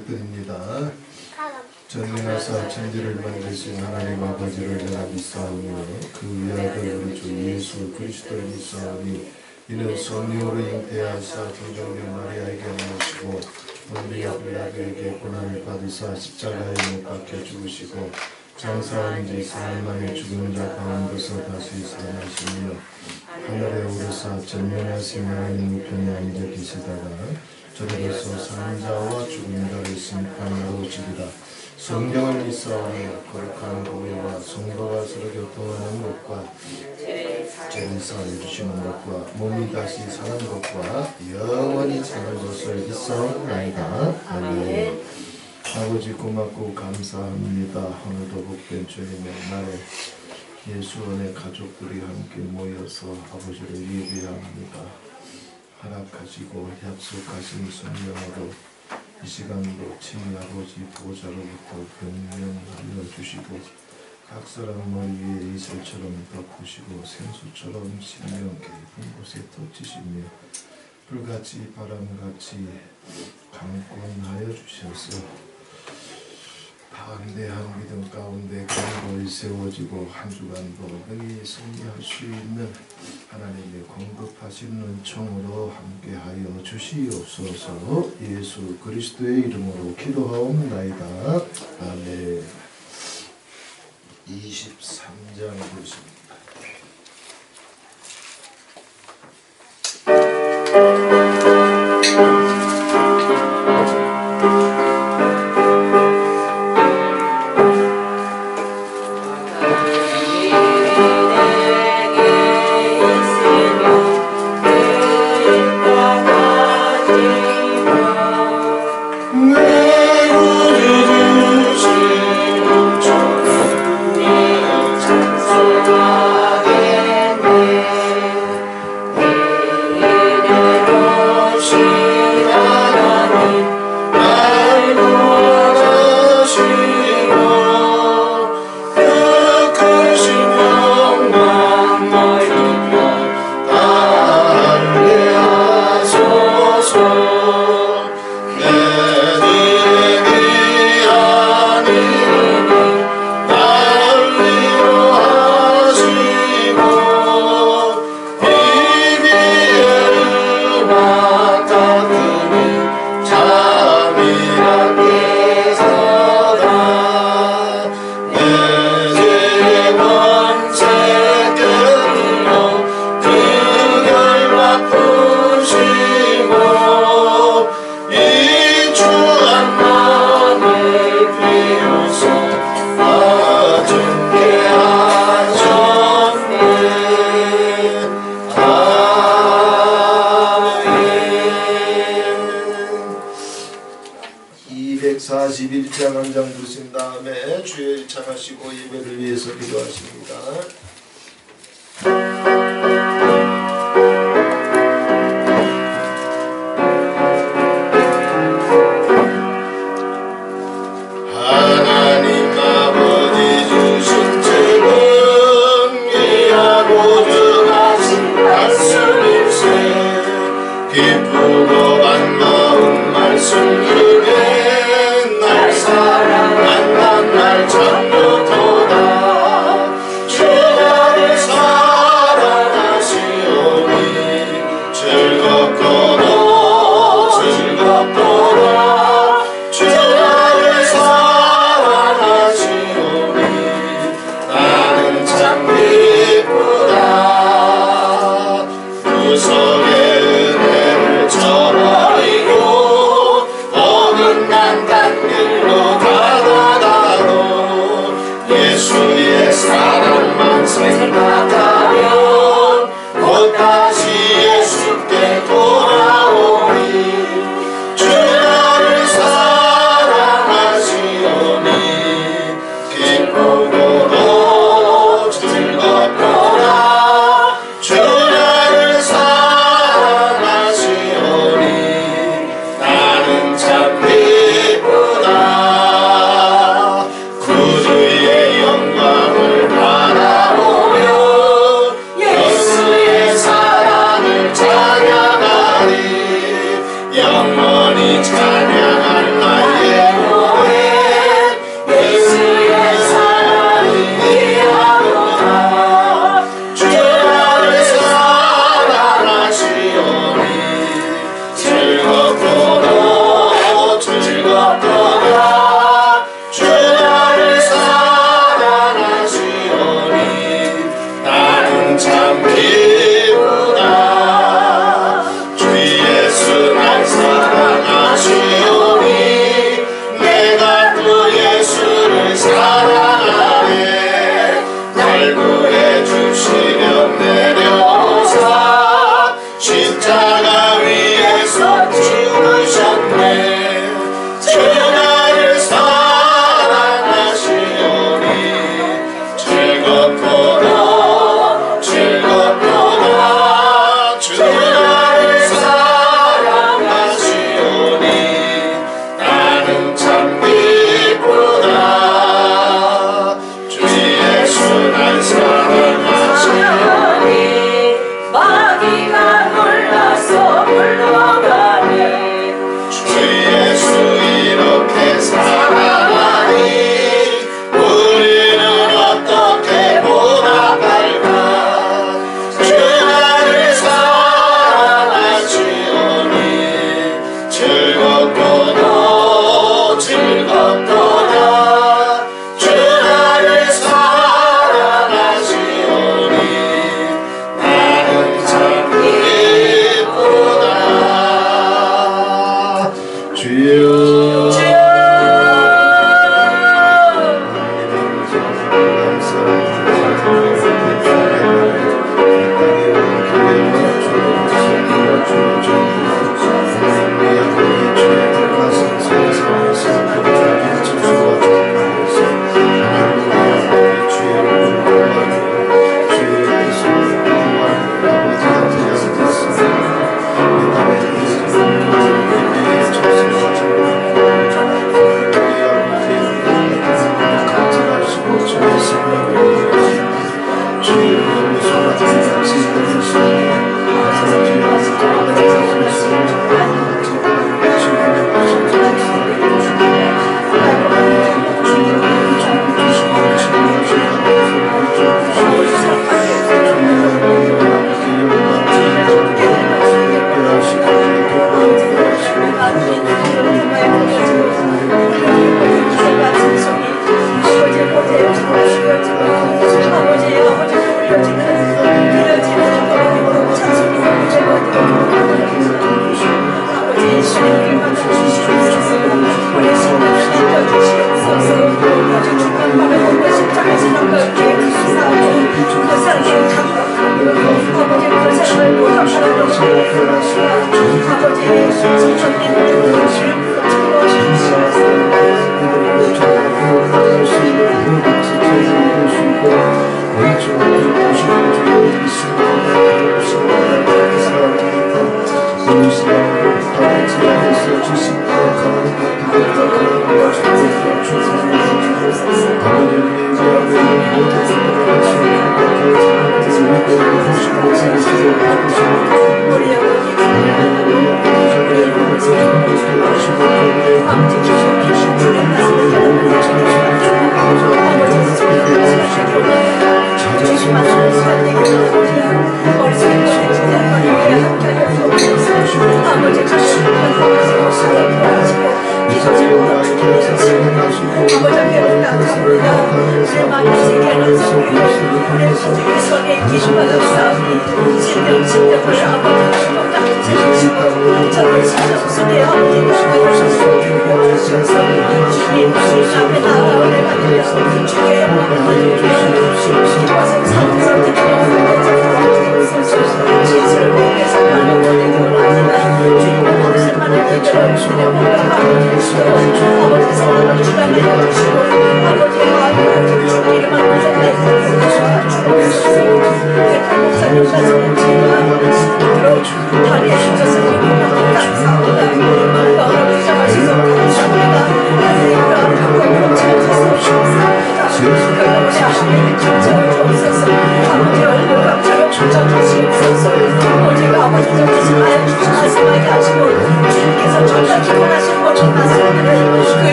고백드립니다. 전능하사 천지를 만드신 하나님 아버지를 내가 믿사오며 그 위아들 우리 주 예수 그리스도를 믿사오니 이는 성령으로 잉태하사 동정녀 마리아에게 나오시고 본디오 빌라도에게 고난을 받으사 십자가에 못 박혀 죽으시고 장사한 지 사흘 만에 죽은 자 가운데서 다시 살아나시며 하늘에 오르사 전면하신 하나님 우편에 앉아 계시다가 저리로서 사는 자와 죽은 자를 심판하러 오시리라. 성령을 믿사오며 거룩한 교회와 성도가 서로 교통하는 것과 죄를 사하여 주시는 것과 몸이 다시 사는 것과 영원히 참을 것을 믿사옵나이다. 아멘. 아버지 고맙고 감사합니다. 오늘도 복된 주님의 날에 예수원의 가족들이 함께 모여서 아버지를 예배합니다. 허락하시고 약속하신 성령으로 이 시간도 친히 아버지 보좌로부터 경륜하여 주시고 각 사람 머리 위에 이슬처럼 덮으시고 생수처럼 신명 깊은 곳에 덮치시며 불같이 바람같이 강권하여 주셔서 방대한 믿음 가운데 견고히 세워지고 한 주간도 능히 승리할 수 있는 하나님의 공급하시는 은총으로 함께하여 주시옵소서. 예수 그리스도의 이름으로 기도하옵나이다. 아멘. 23장 보겠습니다. 한 장 부르신 다음에 주의 찬하시고 예배를 위해서 기도하십니다. 하나님 아버지 주신 책은 귀하고 주하신 말씀일세 기쁘고 반가운 말씀 중에 사랑한단 날 참고도다 주가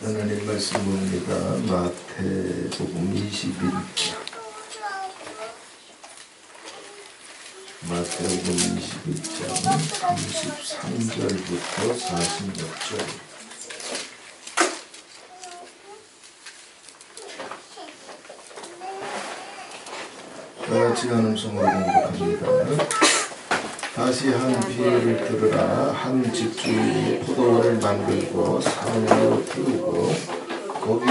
하나님 말씀 봅니다. 마태복음 21장 마태복음 21장 33절부터 46절. 다같이 한음성으로 공독합니다. 다시 한 비유를 들으라. 한 집주인이 포도원을 만들고 산으로 띄우고 거기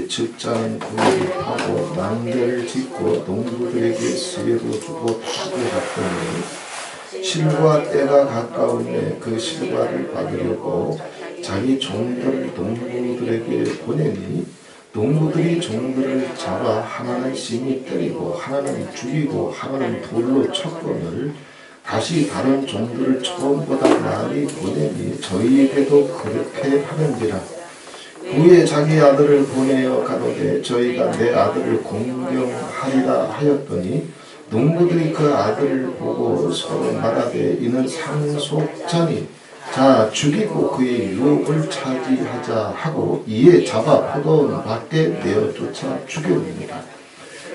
즙자는 구멍을 파고 망대를 짓고 농부들에게 수혜로 주고 투구했더니 실과 때가 가까운데 그 실과를 받으려고 자기 종들을 농부들에게 보내니 농부들이 종들을 잡아 하나는 심히 때리고 하나는 죽이고 하나는 돌로 쳤거늘 다시 다른 종들을 처음보다 많이 보내니 저희에게도 그렇게 하는지라. 후에 자기 아들을 보내어 가로되 저희가 내 아들을 공경하리라 하였더니 농부들이 그 아들을 보고 서로 말하되 이는 상속자니 자 죽이고 그의 유업을 차지하자 하고 이에 잡아 포도원 밖에 내어 쫓아 죽였습니다.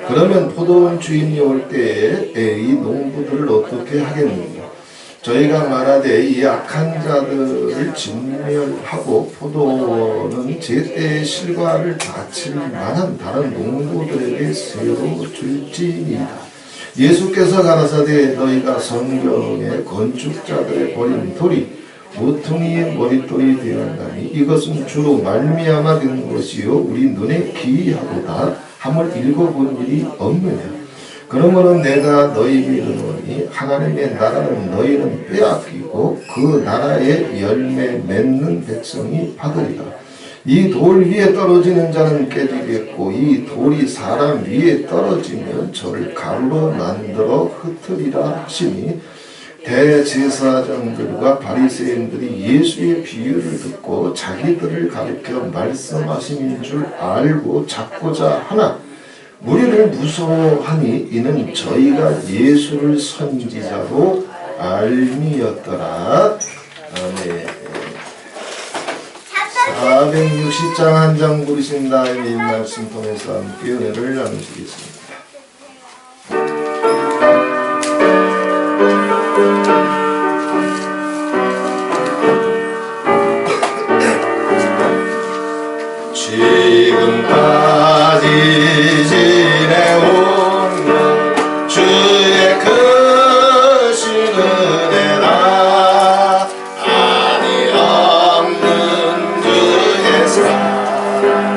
그러면 포도원 주인이 올 때에 이 농부들을 어떻게 하겠느냐. 저희가 말하되 이 악한 자들을 진멸하고 포도원은 제때의 실과를 바칠 만한 다른 농부들에게 새로 줄지니이다. 예수께서 가라사대 너희가 성경에 건축자들의 버린 돌이 모퉁이의 머릿돌이 되었나니 이것은 주로 말미암아 된 것이요 우리 눈에 기이하도다 함을 읽어본 일이 없느냐. 그러므로 내가 너희에게 이르노니 하나님의 나라는 너희는 빼앗기고 그 나라의 열매 맺는 백성이 받으리라. 이 돌 위에 떨어지는 자는 깨지겠고 이 돌이 사람 위에 떨어지면 저를 가루로 만들어 흩으리라 하시니 대제사장들과 바리새인들이 예수의 비유를 듣고 자기들을 가르쳐 말씀하심인 줄 알고 잡고자 하나 우리를 무서워하니 이는 저희가 예수를 선지자로 알미였더라. 아멘. 460장 한 장 부르신 다음에 이 말씀 통해서 함께 은혜를 나누시겠습니다. 지금까지 지내온 것 주의 크신 은혜라 아니 없는 주의 사랑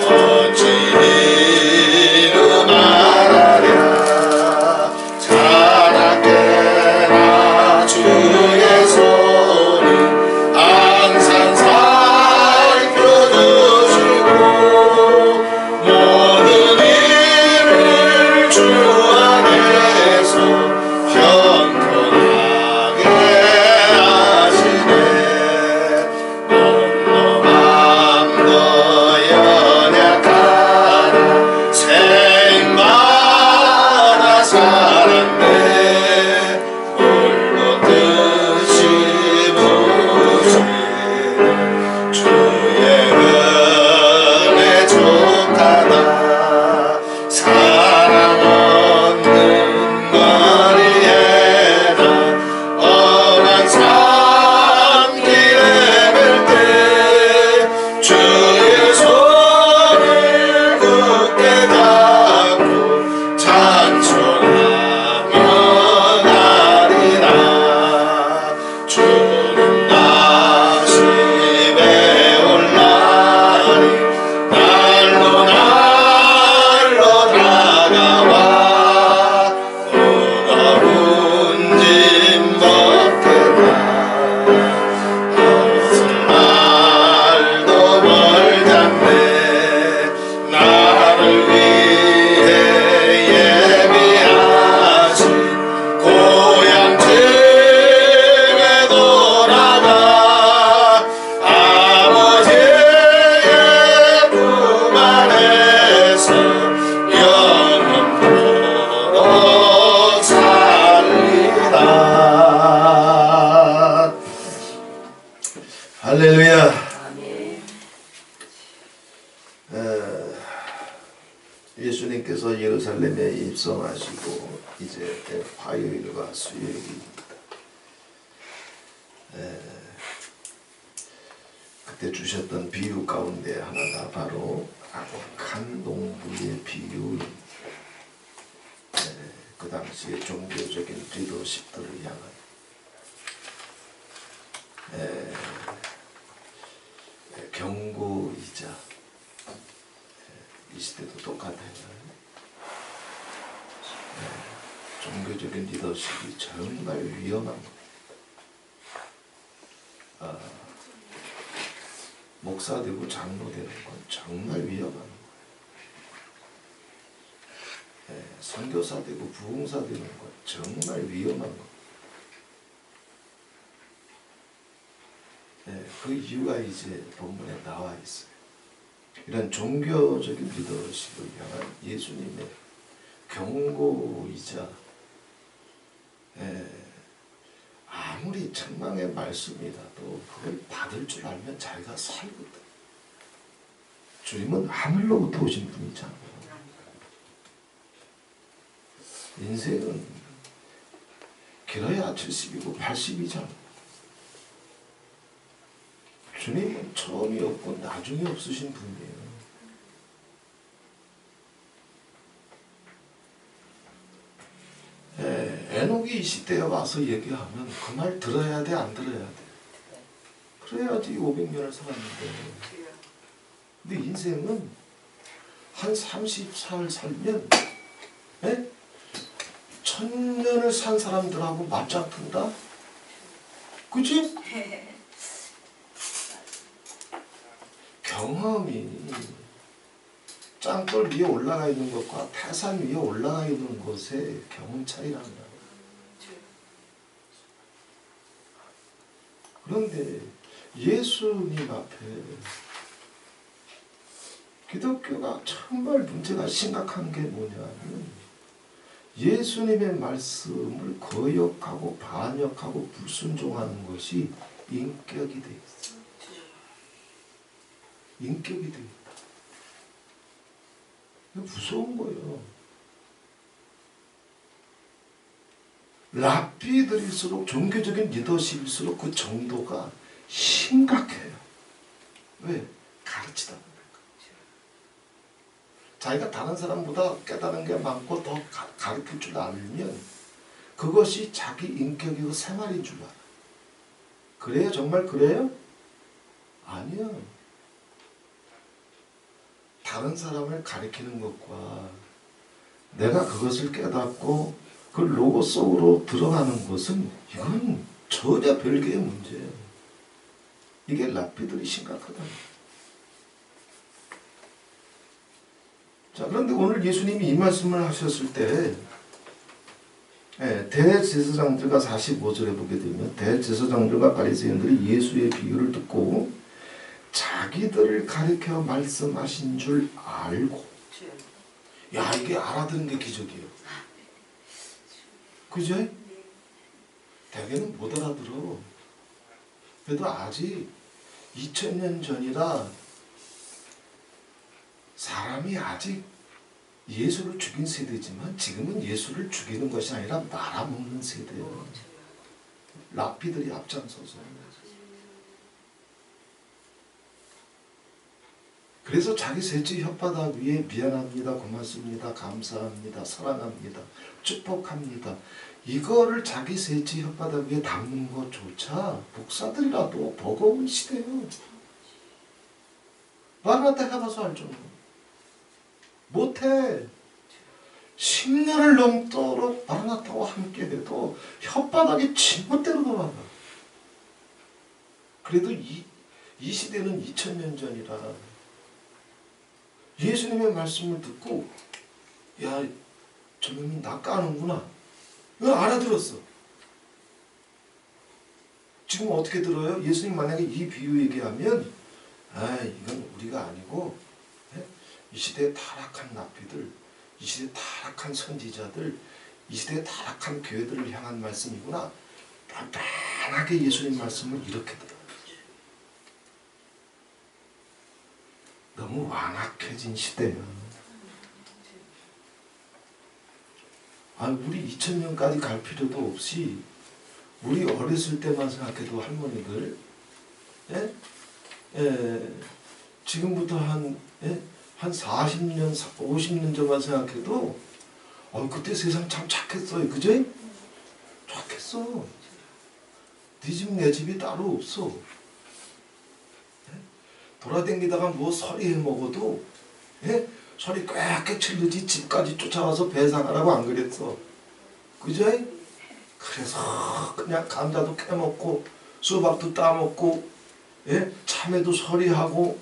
어찌 이루 말하랴 자나깨나 주의 손이 항상 예수님께서 예루살렘에 입성하시고 이제 화요일과 수요일입니다. 그때 주셨던 비유 가운데 하나가 바로 악한 농부의 비유입니다. 그 당시에 종교적인 리더십들을 향한 경고이자 이 시대도 똑같아요. 종교적인 리더십이 정말 위험한 겁니다. 목사 되고 장로 되는 건 정말 위험한 거예요. 선교사 되고 부흥사 되는 건 정말 위험한 겁니다. 그 이유가 이제 본문에 나와 있어요. 이런 종교적인 리더십을 향한 예수님의 경고이자 아무리 책망의 말씀이라도 그걸 받을 줄 알면 자기가 살거든. 주님은 하늘로부터 오신 분이잖아요. 인생은 길어야 70이고 80이잖아. 주님은 처음이 없고 나중이 없으신 분이에요. 에녹이 이 시대에 와서 얘기하면 그 말 들어야 돼, 안 들어야 돼? 그래야지 500년을 살았는데. 근데 인생은 한 30살 살면 1000년을 산 사람들하고 맞짱 튼다? 그치? 경험이 짱돌 위에 올라가 있는 것과 태산 위에 올라가 있는 것의 경험 차이라는 거예요. 그런데 예수님 앞에 기독교가 정말 문제가 심각한 게 뭐냐면 예수님의 말씀을 거역하고 반역하고 불순종하는 것이 인격이 되어 있어요. 인격이 되어 있다. 무서운 거예요. 랍비들일수록 종교적인 리더십일수록 그 정도가 심각해요. 왜? 가르치다 보니까. 자기가 다른 사람보다 깨달은 게 많고 더 가르칠 줄 알면 그것이 자기 인격이고 생활인 줄 알아. 그래요? 정말 그래요? 아니요. 다른 사람을 가르치는 것과 내가 그것을 깨닫고 그 로고 속으로 들어가는 것은 이건 전혀 별개의 문제예요. 이게 랍비들이 심각하다. 자, 그런데 오늘 예수님이 이 말씀을 하셨을 때 대제사장들과 45절에 보게 되면 대제사장들과 바리새인들이 예수의 비유를 듣고 자기들을 가리켜 말씀하신 줄 알고, 야, 이게 알아듣는 게 기적이에요. 그죠? 대개는 못 알아들어. 그래도 아직 2000년 전이라 사람이 아직 예수를 죽인 세대지만 지금은 예수를 죽이는 것이 아니라 말아먹는 세대예요. 랍비들이 앞장서서. 그래서 자기 셋째 혓바닥 위에 미안합니다, 고맙습니다, 감사합니다, 사랑합니다, 축복합니다. 이거를 자기 셋째 혓바닥 위에 담는 것조차 목사들이라도 버거운 시대예요. 마라나타 가봐서 알죠. 못해. 10년을 넘도록 마라나타와 함께 해도 혓바닥이 지멋대로 돌아가. 그래도 이 시대는 2000년 전이라 예수님의 말씀을 듣고, 야, 저놈이 나 까는구나. 이거 알아들었어. 지금 어떻게 들어요? 예수님 만약에 이 비유 얘기하면, 이건 우리가 아니고 이 시대의 타락한 랍비들, 이 시대의 타락한 선지자들, 이 시대의 타락한 교회들을 향한 말씀이구나. 간단하게 예수님 말씀을 이렇게 들어요. 너무 완악해진 시대예요. 우리 2000년까지 갈 필요도 없이 우리 어렸을 때만 생각해도 할머니들, 예? 지금부터 한 40년, 50년 전만 생각해도 그때 세상 참 착했어요. 그죠? 착했어. 네 집 내 집이 따로 없어. 돌아다니다가 뭐 서리 해먹어도 서리 꽥꽥 칠르지 집까지 쫓아와서 배상하라고 안 그랬어. 그죠? 그래서 그냥 감자도 캐먹고 수박도 따먹고 참외도 서리하고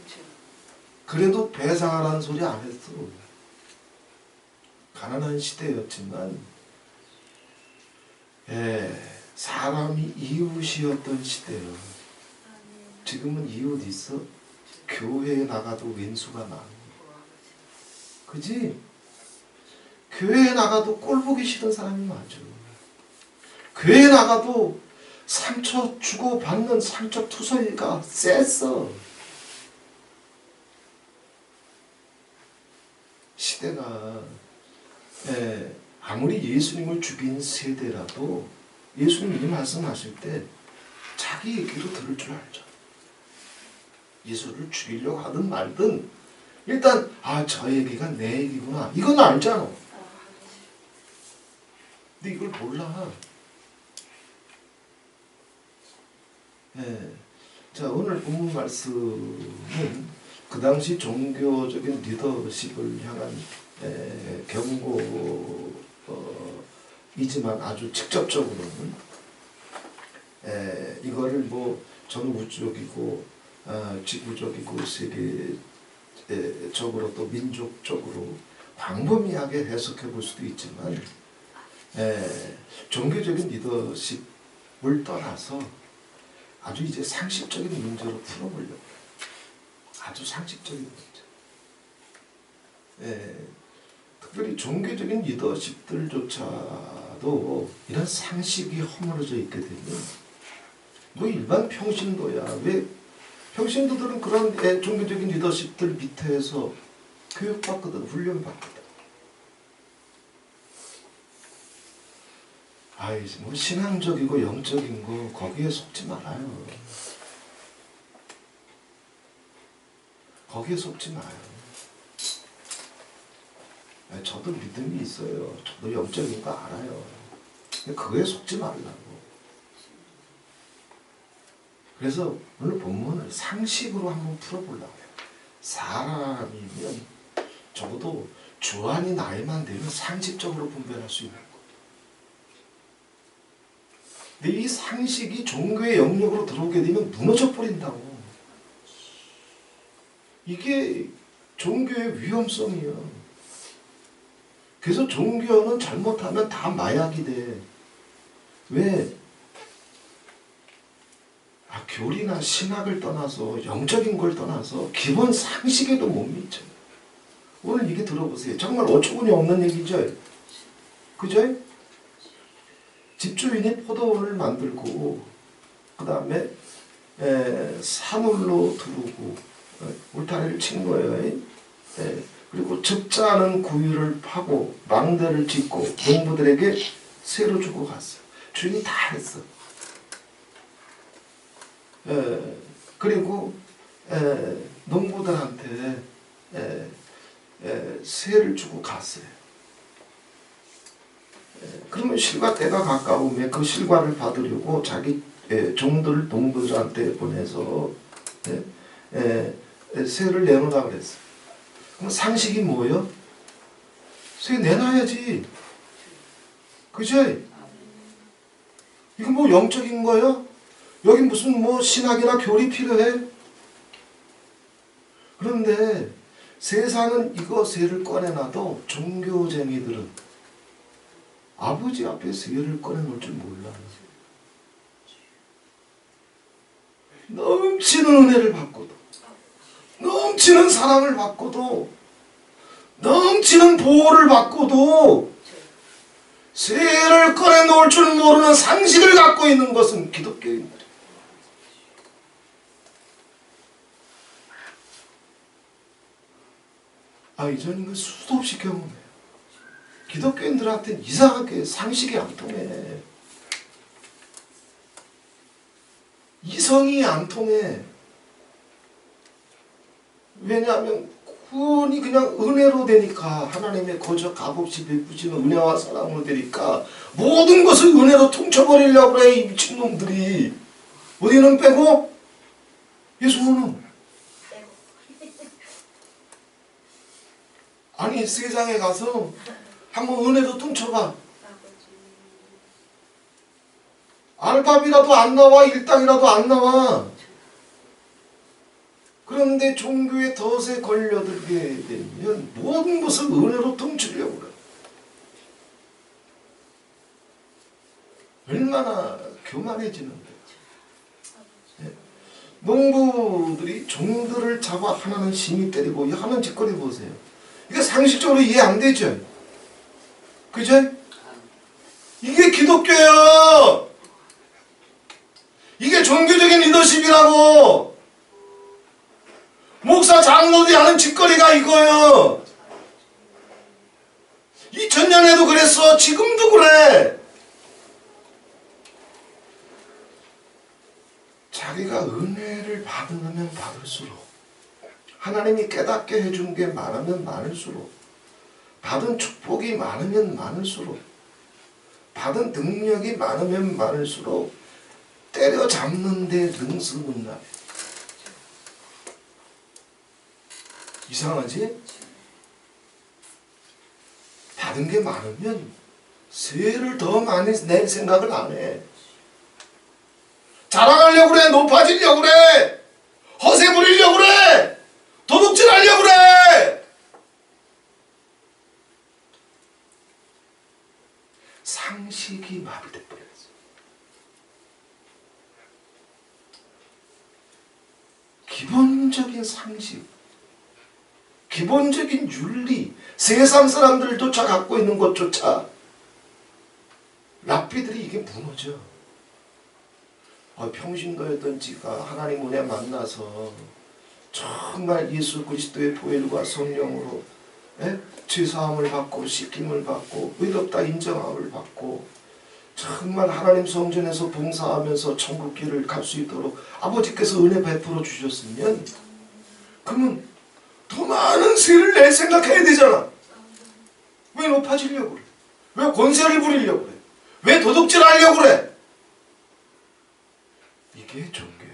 그래도 배상하라는 소리 안 했어. 가난한 시대였지만 사람이 이웃이었던 시대요. 지금은 이웃 있어? 교회에 나가도 왼수가 많아. 그지? 교회에 나가도 꼴 보기 싫은 사람이 많죠. 교회에 나가도 상처 주고받는 상처 투성이가 셌어. 시대가 아무리 예수님을 죽인 세대라도 예수님이 말씀하실 때 자기 얘기로 들을 줄 알죠. 예수를 죽이려고 하든 말든 일단 저 얘기가 내 얘기구나 이건 알잖아. 근데 이걸 몰라. 자, 오늘 본문 말씀은 그 당시 종교적인 리더십을 향한 경고이지만 아주 직접적으로는 이거를 뭐 전우주적이고 지구적이고 세계적으로 또 민족적으로 광범위하게 해석해 볼 수도 있지만 종교적인 리더십을 떠나서 아주 이제 상식적인 문제로 풀어보려고 아주 상식적인 문제. 특별히 종교적인 리더십들조차도 이런 상식이 허물어져 있게 되면 뭐 일반 평신도야. 왜 평신도들은 그런 종교적인 리더십들 밑에서 교육받거든, 훈련받거든. 뭐 신앙적이고 영적인 거 거기에 속지 말아요. 거기에 속지 마요. 저도 믿음이 있어요. 저도 영적인 거 알아요. 근데 그거에 속지 말라고. 그래서 오늘 본문을 상식으로 한번 풀어보려고 해요. 사람이면 적어도 주안이 나이만 되면 상식적으로 분별할 수 있는 거. 근데 이 상식이 종교의 영역으로 들어오게 되면 무너져 버린다고. 이게 종교의 위험성이에요. 그래서 종교는 잘못하면 다 마약이 돼. 왜? 교리나 신학을 떠나서 영적인 걸 떠나서 기본 상식에도 못 미쳐요. 오늘 얘기 들어보세요. 정말 어처구니 없는 얘기죠. 그죠? 집주인이 포도원을 만들고 그 다음에 산울로 두르고 울타리를 친 거예요. 그리고 적지 않은 구유를 파고 망대를 짓고 농부들에게 세로 주고 갔어요. 주인이 다 했어. 그리고 농부들한테 세를 주고 갔어요. 그러면 실과 때가 가까우면 그 실과를 받으려고 자기 종들 농부들한테 보내서 세를 내놓으라 그랬어. 그럼 상식이 뭐예요? 세 내놔야지. 그죠? 이거 뭐 영적인 거예요? 여기 무슨 뭐 신학이나 교리 필요해? 그런데 세상은 이거 세를 꺼내놔도 종교쟁이들은 아버지 앞에 세를 꺼내놓을 줄 몰라. 넘치는 은혜를 받고도, 넘치는 사랑을 받고도, 넘치는 보호를 받고도 세를 꺼내놓을 줄 모르는 상식을 갖고 있는 것은 기독교인들. 저는 이거 수도 없이 경험해요. 기독교인들한테는 이상하게 상식이 안 통해. 이성이 안 통해. 왜냐하면 구원이 그냥 은혜로 되니까, 하나님의 거저 값없이 베푸시는 은혜와 사랑으로 되니까 모든 것을 은혜로 퉁쳐버리려고 그래, 이 미친놈들이. 어디는 빼고 예수는. 아니, 세상에 가서 한번 은혜로 퉁쳐봐. 알파비라도 안 나와, 일당이라도 안 나와. 그런데 종교의 덫에 걸려들게 되면 모든 것을 은혜로 퉁치려고 그래. 얼마나 교만해지는데. 농부들이 종들을 잡아 하나는 심히 때리고 하는 짓거리 보세요. 이게 상식적으로 이해 안 되죠? 그죠? 이게 기독교예요. 이게 종교적인 리더십이라고. 목사 장로들이 하는 짓거리가 이거예요. 2000년에도 그랬어. 지금도 그래. 자기가 은혜를 받으면 받을수록, 하나님이 깨닫게 해준 게 많으면 많을수록, 받은 축복이 많으면 많을수록, 받은 능력이 많으면 많을수록 때려잡는 데 능수능란. 이상하지? 받은 게 많으면 세를 더 많이 낼 생각을 안 해. 자랑하려고 그래. 높아지려고 그래. 허세 부리려고 그래. 도둑질하려고 그래. 상식이 마비돼 버렸어. 기본적인 상식, 기본적인 윤리, 세상 사람들조차 갖고 있는 것조차 랍비들이 이게 무너져. 평신도였던 지가 하나님 은혜 만나서 정말 예수 그리스도의 보혈과 성령으로 죄사함을 받고 씻김을 받고 의롭다 인정함을 받고 정말 하나님 성전에서 봉사하면서 천국 길을 갈 수 있도록 아버지께서 은혜 베풀어 주셨으면, 그러면 더 많은 세를 낼 생각해야 되잖아. 왜 높아지려고 그래? 왜 권세를 부리려고 그래? 왜 도둑질 하려고 그래? 이게 종교예요.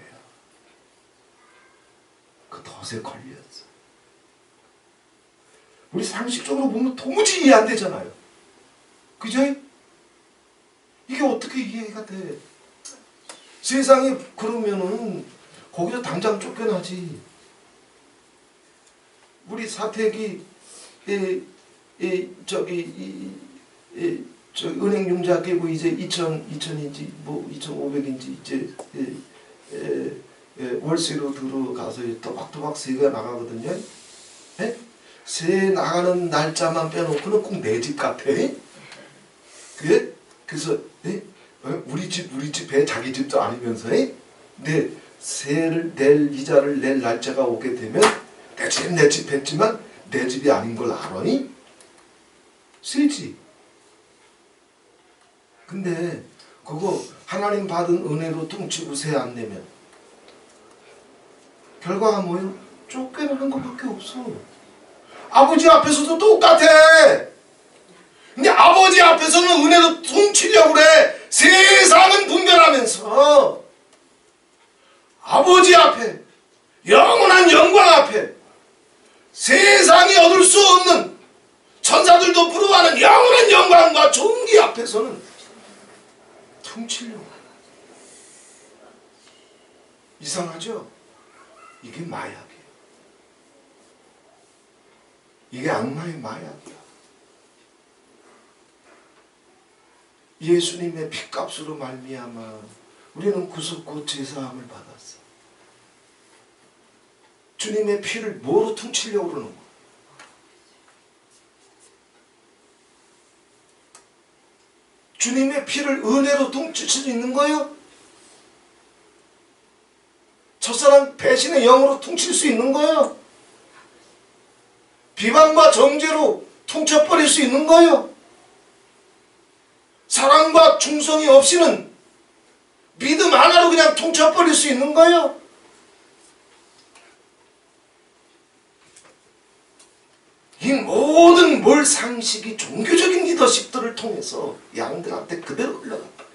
그 덫에 걸렸어. 우리 상식적으로 보면 도무지 이해 안 되잖아요. 그죠? 이게 어떻게 이해가 돼? 세상에 그러면은 거기서 당장 쫓겨나지. 우리 사택이 저 은행 융자 끼고 이제 2000인지 뭐 2500인지 이제 월세로 들어가서 또박또박 세가 나가거든요. 세 나가는 날짜만 빼놓고는 꼭 내 집 같아. 그래서 우리 집 배 자기 집도 아니면서 근데 세를 낼 이자를 낼 날짜가 오게 되면 내 집 했지만 내 집이 아닌 걸 알아? 세지. 근데 그거 하나님 받은 은혜로 퉁치고 세 안 내면 결과가 뭐예요? 쫓겨나는 것밖에 없어. 아버지 앞에서도 똑같아. 근데 아버지 앞에서는 은혜로 퉁치려고 그래. 세상은 분별하면서 아버지 앞에, 영원한 영광 앞에, 세상이 얻을 수 없는, 천사들도 부러워하는 영원한 영광과 존귀 앞에서는 퉁치려고. 이상하죠? 이게 마약이에요. 이게 악마의 마약이야. 예수님의 피값으로 말미암아 우리는 구속고 제사함을 받았어. 주님의 피를 뭐로 퉁치려고 그러는 거야? 주님의 피를 은혜로 퉁칠 수 있는 거예요? 첫사랑 배신의 영으로 퉁칠 수 있는 거예요? 비방과 정죄로 퉁쳐버릴 수 있는 거예요? 사랑과 충성이 없이는 믿음 하나로 그냥 통째버릴 수 있는 거예요. 이 모든 몰상식이 종교적인 리더십들을 통해서 양들한테 그대로 흘러갔다.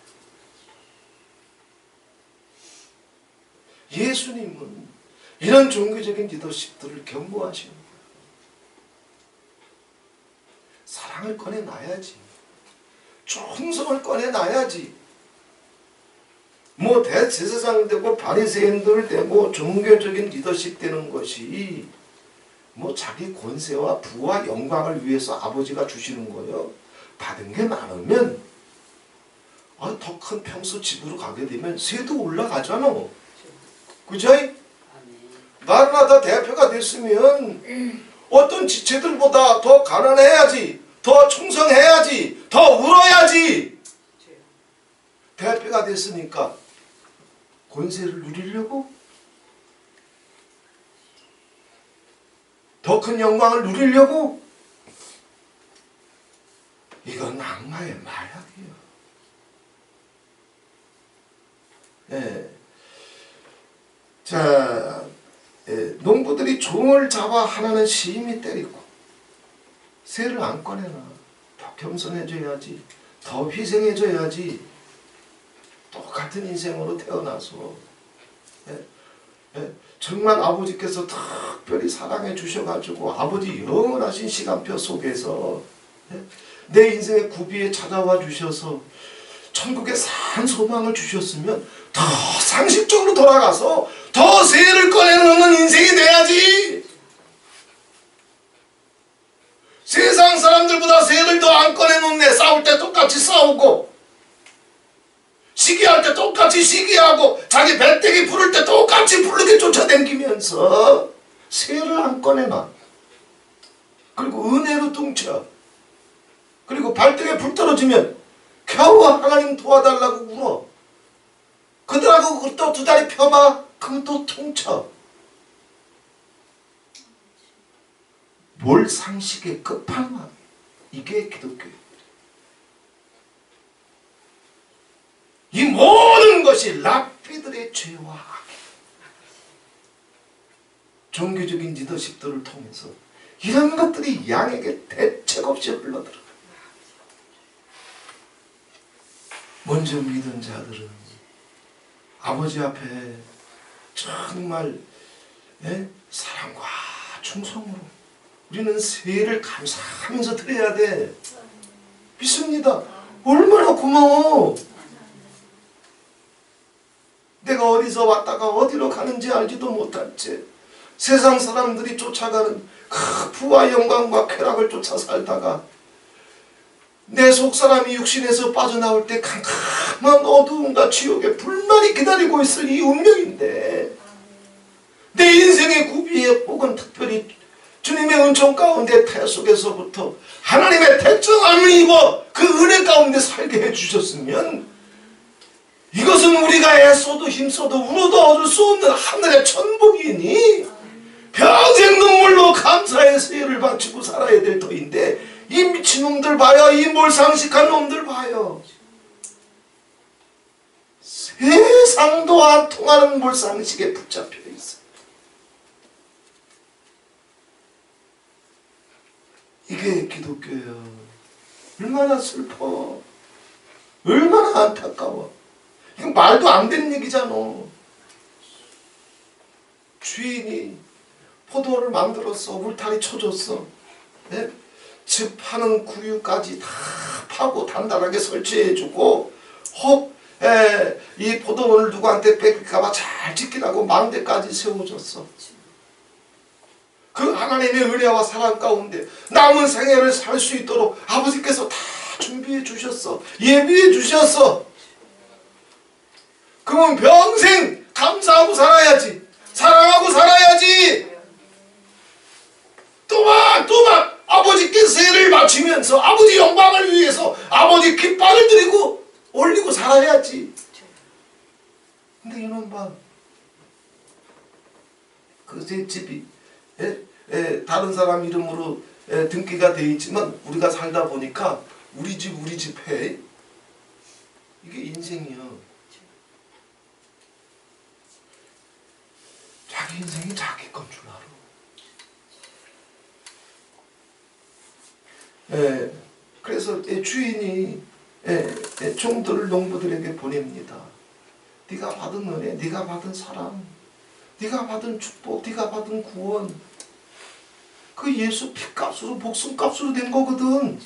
예수님은 이런 종교적인 리더십들을 경고하시는 거예요. 사랑을 꺼내놔야지. 충성을 꺼내놔야지. 뭐 대제사장 되고 바리새인들 되고 종교적인 리더십 되는 것이 뭐 자기 권세와 부와 영광을 위해서 아버지가 주시는 거예요. 받은 게 많으면 더 큰 평수 집으로 가게 되면 세도 올라가잖아. 그죠? 나를 하다 대표가 됐으면 어떤 지체들보다 더 가난해야지, 더 충성해야지, 더 울어야지. 대표가 됐으니까 권세를 누리려고, 더 큰 영광을 누리려고. 이건 악마의 마약이에요. 예. 자, 농부들이 종을 잡아 하나는 심히 때리고 새를 안 꺼내나. 더 겸손해져야지, 더 희생해져야지. 똑같은 인생으로 태어나서 정말 아버지께서 특별히 사랑해 주셔가지고 아버지 영원하신 시간표 속에서 내 인생의 구비에 찾아와 주셔서 천국에 산 소망을 주셨으면 더 상식적으로 돌아가서 더 새를 꺼내놓는 인생이 돼야지. 세상 사람들보다 새를 더 안 꺼내놓네. 싸울 때 똑같이 싸우고, 시기할 때 똑같이 시기하고, 자기 배때기 부를 때 똑같이 부르게 쫓아다니면서 새를 안 꺼내놔. 그리고 은혜로 뚱쳐. 그리고 발등에 불 떨어지면 겨우 하나님 도와달라고 울어. 그들하고 또 두 다리 펴봐. 그럼 또 퉁쳐. 몰상식의 끝판왕. 이게 기독교예요. 이 모든 것이 랍비들의 죄와 악, 종교적인 리더십들을 통해서 이런 것들이 양에게 대책 없이 흘러들어요. 먼저 믿은 자들은 아버지 앞에 정말 사랑과 충성으로 우리는 세를 감사하면서 드려야 돼. 믿습니다. 얼마나 고마워. 내가 어디서 왔다가 어디로 가는지 알지도 못할 채 세상 사람들이 쫓아가는 그 부와 영광과 쾌락을 쫓아 살다가 내 속사람이 육신에서 빠져나올 때 캄캄한 어두움과 지옥에 불만이 기다리고 있을 이 운명인데, 내 인생의 구비에 혹은 특별히 주님의 은총 가운데 태 속에서부터 하나님의 택정함을 입어 그 은혜 가운데 살게 해주셨으면 이것은 우리가 애써도 힘써도 울어도 얻을 수 없는 하늘의 천복이니 평생 눈물로 감사의 세를 바치고 살아야 될 터인데, 이 미친놈들 봐요. 이 몰상식한 놈들 봐요. 세상도 안 통하는 몰상식에 붙잡혀 있어요. 이게 기독교예요. 얼마나 슬퍼. 얼마나 안타까워. 이건 말도 안 되는 얘기잖아. 주인이 포도를 만들었어. 울타리 쳐줬어. 네? 즙 파는 구유까지 다 파고 단단하게 설치해주고, 이 포도원을 누구한테 뺏길까봐 잘 지키라고 망대까지 세워줬어. 그 하나님의 은혜와 사랑 가운데 남은 생애를 살 수 있도록 아버지께서 다 준비해 주셨어. 예비해 주셨어. 그러면 평생 감사하고 살아야지. 사랑하고 살아야지. 또막 아버지께 세를 바치면서 아버지 영광을 위해서 아버지 깃발을 들이고 올리고 살아야지. 근데 이놈 봐. 그 제 집이 다른 사람 이름으로 등기가 돼 있지만 우리가 살다 보니까 우리 집 해. 이게 인생이요. 자기 인생이 자기 건 줄 알아. 예, 그래서 주인이 종들을 농부들에게 보냅니다. 네가 받은 은혜, 네가 받은 사랑, 네가 받은 축복, 네가 받은 구원, 그 예수 피값으로 목숨값으로 된 거거든.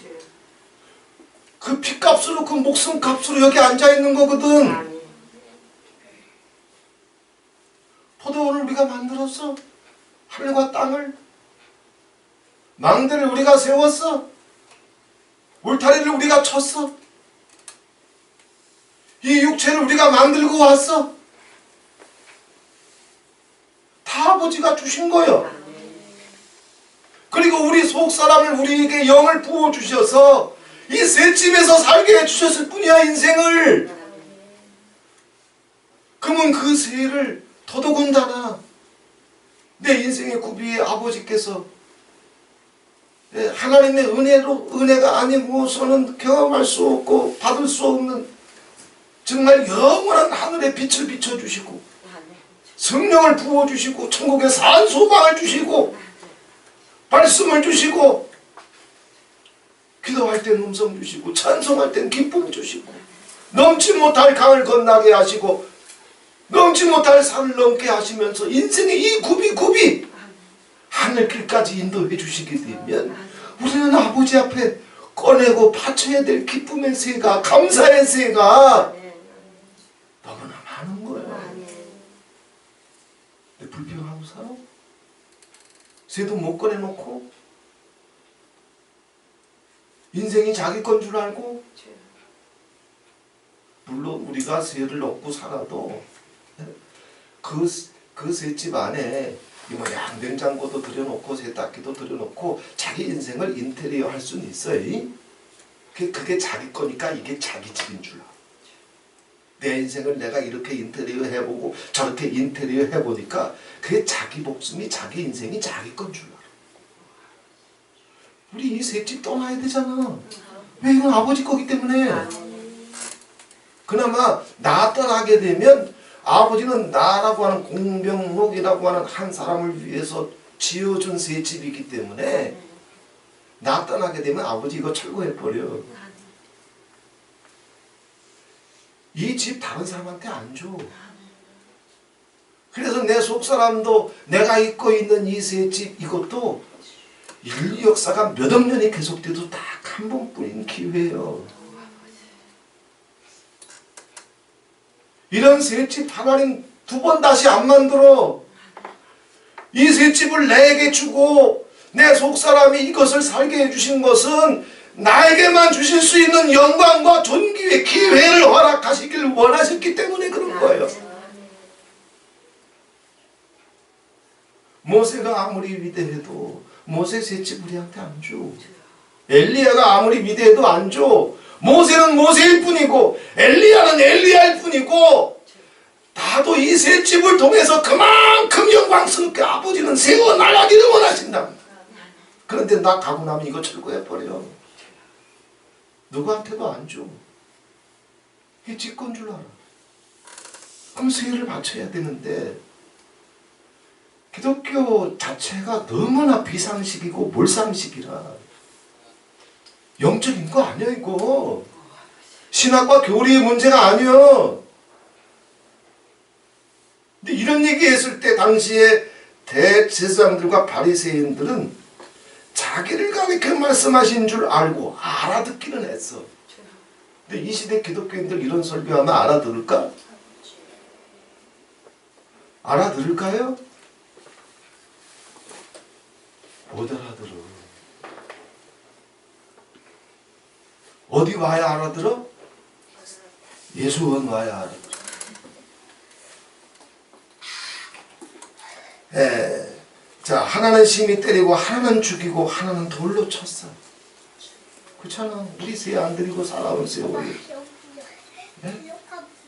그 피값으로 그 목숨값으로 여기 앉아있는 거거든. 포도원을 우리가 만들었어. 하늘과 땅을, 망대를 우리가 세웠어. 울타리를 우리가 쳤어. 이 육체를 우리가 만들고 왔어. 다 아버지가 주신 거예요. 그리고 우리 속사람을, 우리에게 영을 부어주셔서 이 셋집에서 살게 해주셨을 뿐이야, 인생을. 그러면 그 세를 더더군다나 내 인생의 구비에 아버지께서 하나님의 은혜가 아니고서는 경험할 수 없고 받을 수 없는 정말 영원한 하늘의 빛을 비춰주시고 성령을 부어주시고 천국의 산소방을 주시고 말씀을 주시고 기도할 땐 음성 주시고 찬송할 땐 기쁨 주시고 넘지 못할 강을 건너게 하시고 넘지 못할 산을 넘게 하시면서 인생의 이 굽이 하늘길까지 인도해 주시게 되면 우리는 아버지 앞에 꺼내고 바쳐야 될 기쁨의 새가, 감사의 새가 너무나 많은 거예요. 근데 불평하고 살아? 새도 못 꺼내놓고 인생이 자기 건 줄 알고. 물론 우리가 새를 얻고 살아도 그 새집 안에 뭐 양냉장고도 들여놓고 세탁기도 들여놓고 자기 인생을 인테리어 할 수는 있어요. 그게 자기 거니까 이게 자기 집인 줄 알아. 내 인생을 내가 이렇게 인테리어 해보고 저렇게 인테리어 해보니까 그게 자기 목숨이, 자기 인생이 자기 건 줄 알아. 우리 이 셋집 떠나야 되잖아. 왜? 이건 아버지 거기 때문에. 그나마 나 떠나게 되면 아버지는 나라고 하는 공병록이라고 하는 한 사람을 위해서 지어준 새 집이기 때문에 나 떠나게 되면 아버지 이거 철거해버려. 이 집 다른 사람한테 안 줘. 그래서 내 속사람도 내가 입고 있는 이 새 집 이것도 인류 역사가 몇억 년이 계속돼도 딱 한 번뿐인 기회예요. 이런 새 집 하나님 두 번 다시 안 만들어. 이 새 집을 내게 주고 내 속사람이 이것을 살게 해주신 것은 나에게만 주실 수 있는 영광과 존귀의 기회를 허락하시길 원하셨기 때문에 그런 거예요. 모세가 아무리 위대해도 모세 새 집 우리한테 안 줘. 엘리야가 아무리 위대해도 안 줘. 모세는 모세일 뿐이고 엘리야는 엘리야일 뿐이고 나도 이 새 집을 통해서 그만큼 영광스럽게 아버지는 세워나가기를 원하신다. 그런데 나 가고 나면 이거 철거해버려. 누구한테도 안 줘. 이게 지건 줄 알아. 그럼 세를 바쳐야 되는데 기독교 자체가 너무나 비상식이고 몰상식이라 영적인 거 아니야 이거. 신학과 교리의 문제가 아니야. 근데 이런 얘기했을 때 당시에 대제사장들과 바리새인들은 자기를 가리켜 말씀하신 줄 알고 알아듣기는 했어. 근데 이 시대 기독교인들 이런 설교하면 알아들을까? 알아들을까요? 못 알아들어. 어디 와야 알아들어? 예수원 와야 알아들어. 자, 하나는 심히 때리고 하나는 죽이고 하나는 돌로 쳤어. 그렇잖아. 우리 새 안 드리고 살아온 세월이.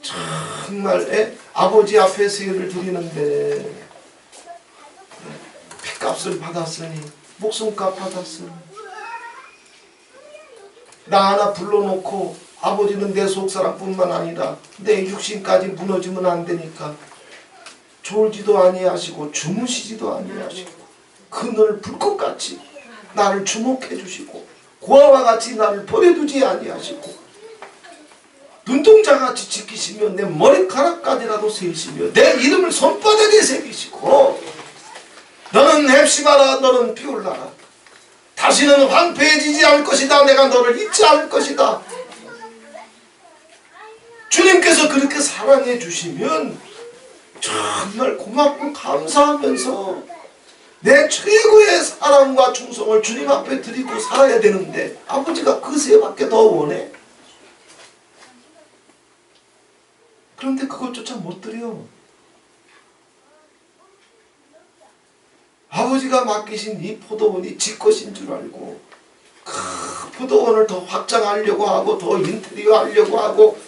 정말 아버지 앞에 세를 드리는데 피값을 받았으니 목숨값 받았으니 나 하나 불러놓고 아버지는 내 속사람뿐만 아니라 내 육신까지 무너지면 안 되니까 졸지도 아니하시고 주무시지도 아니하시고 그늘 불꽃같이 나를 주목해 주시고 고아와 같이 나를 버려두지 아니하시고 눈동자같이 지키시며 내 머리카락까지라도 세시며 내 이름을 손바닥에 새기시고 너는 헵시바라 너는 비올라라 다시는 황폐해지지 않을 것이다. 내가 너를 잊지 않을 것이다. 주님께서 그렇게 사랑해 주시면 정말 고맙고 감사하면서 내 최고의 사랑과 충성을 주님 앞에 드리고 살아야 되는데 아버지가 그 세밖에 더 원해? 그런데 그것조차 못 드려. 아버지가 맡기신 이 포도원이 지 것인 줄 알고 그 포도원을 더 확장하려고 하고 더 인테리어 하려고 하고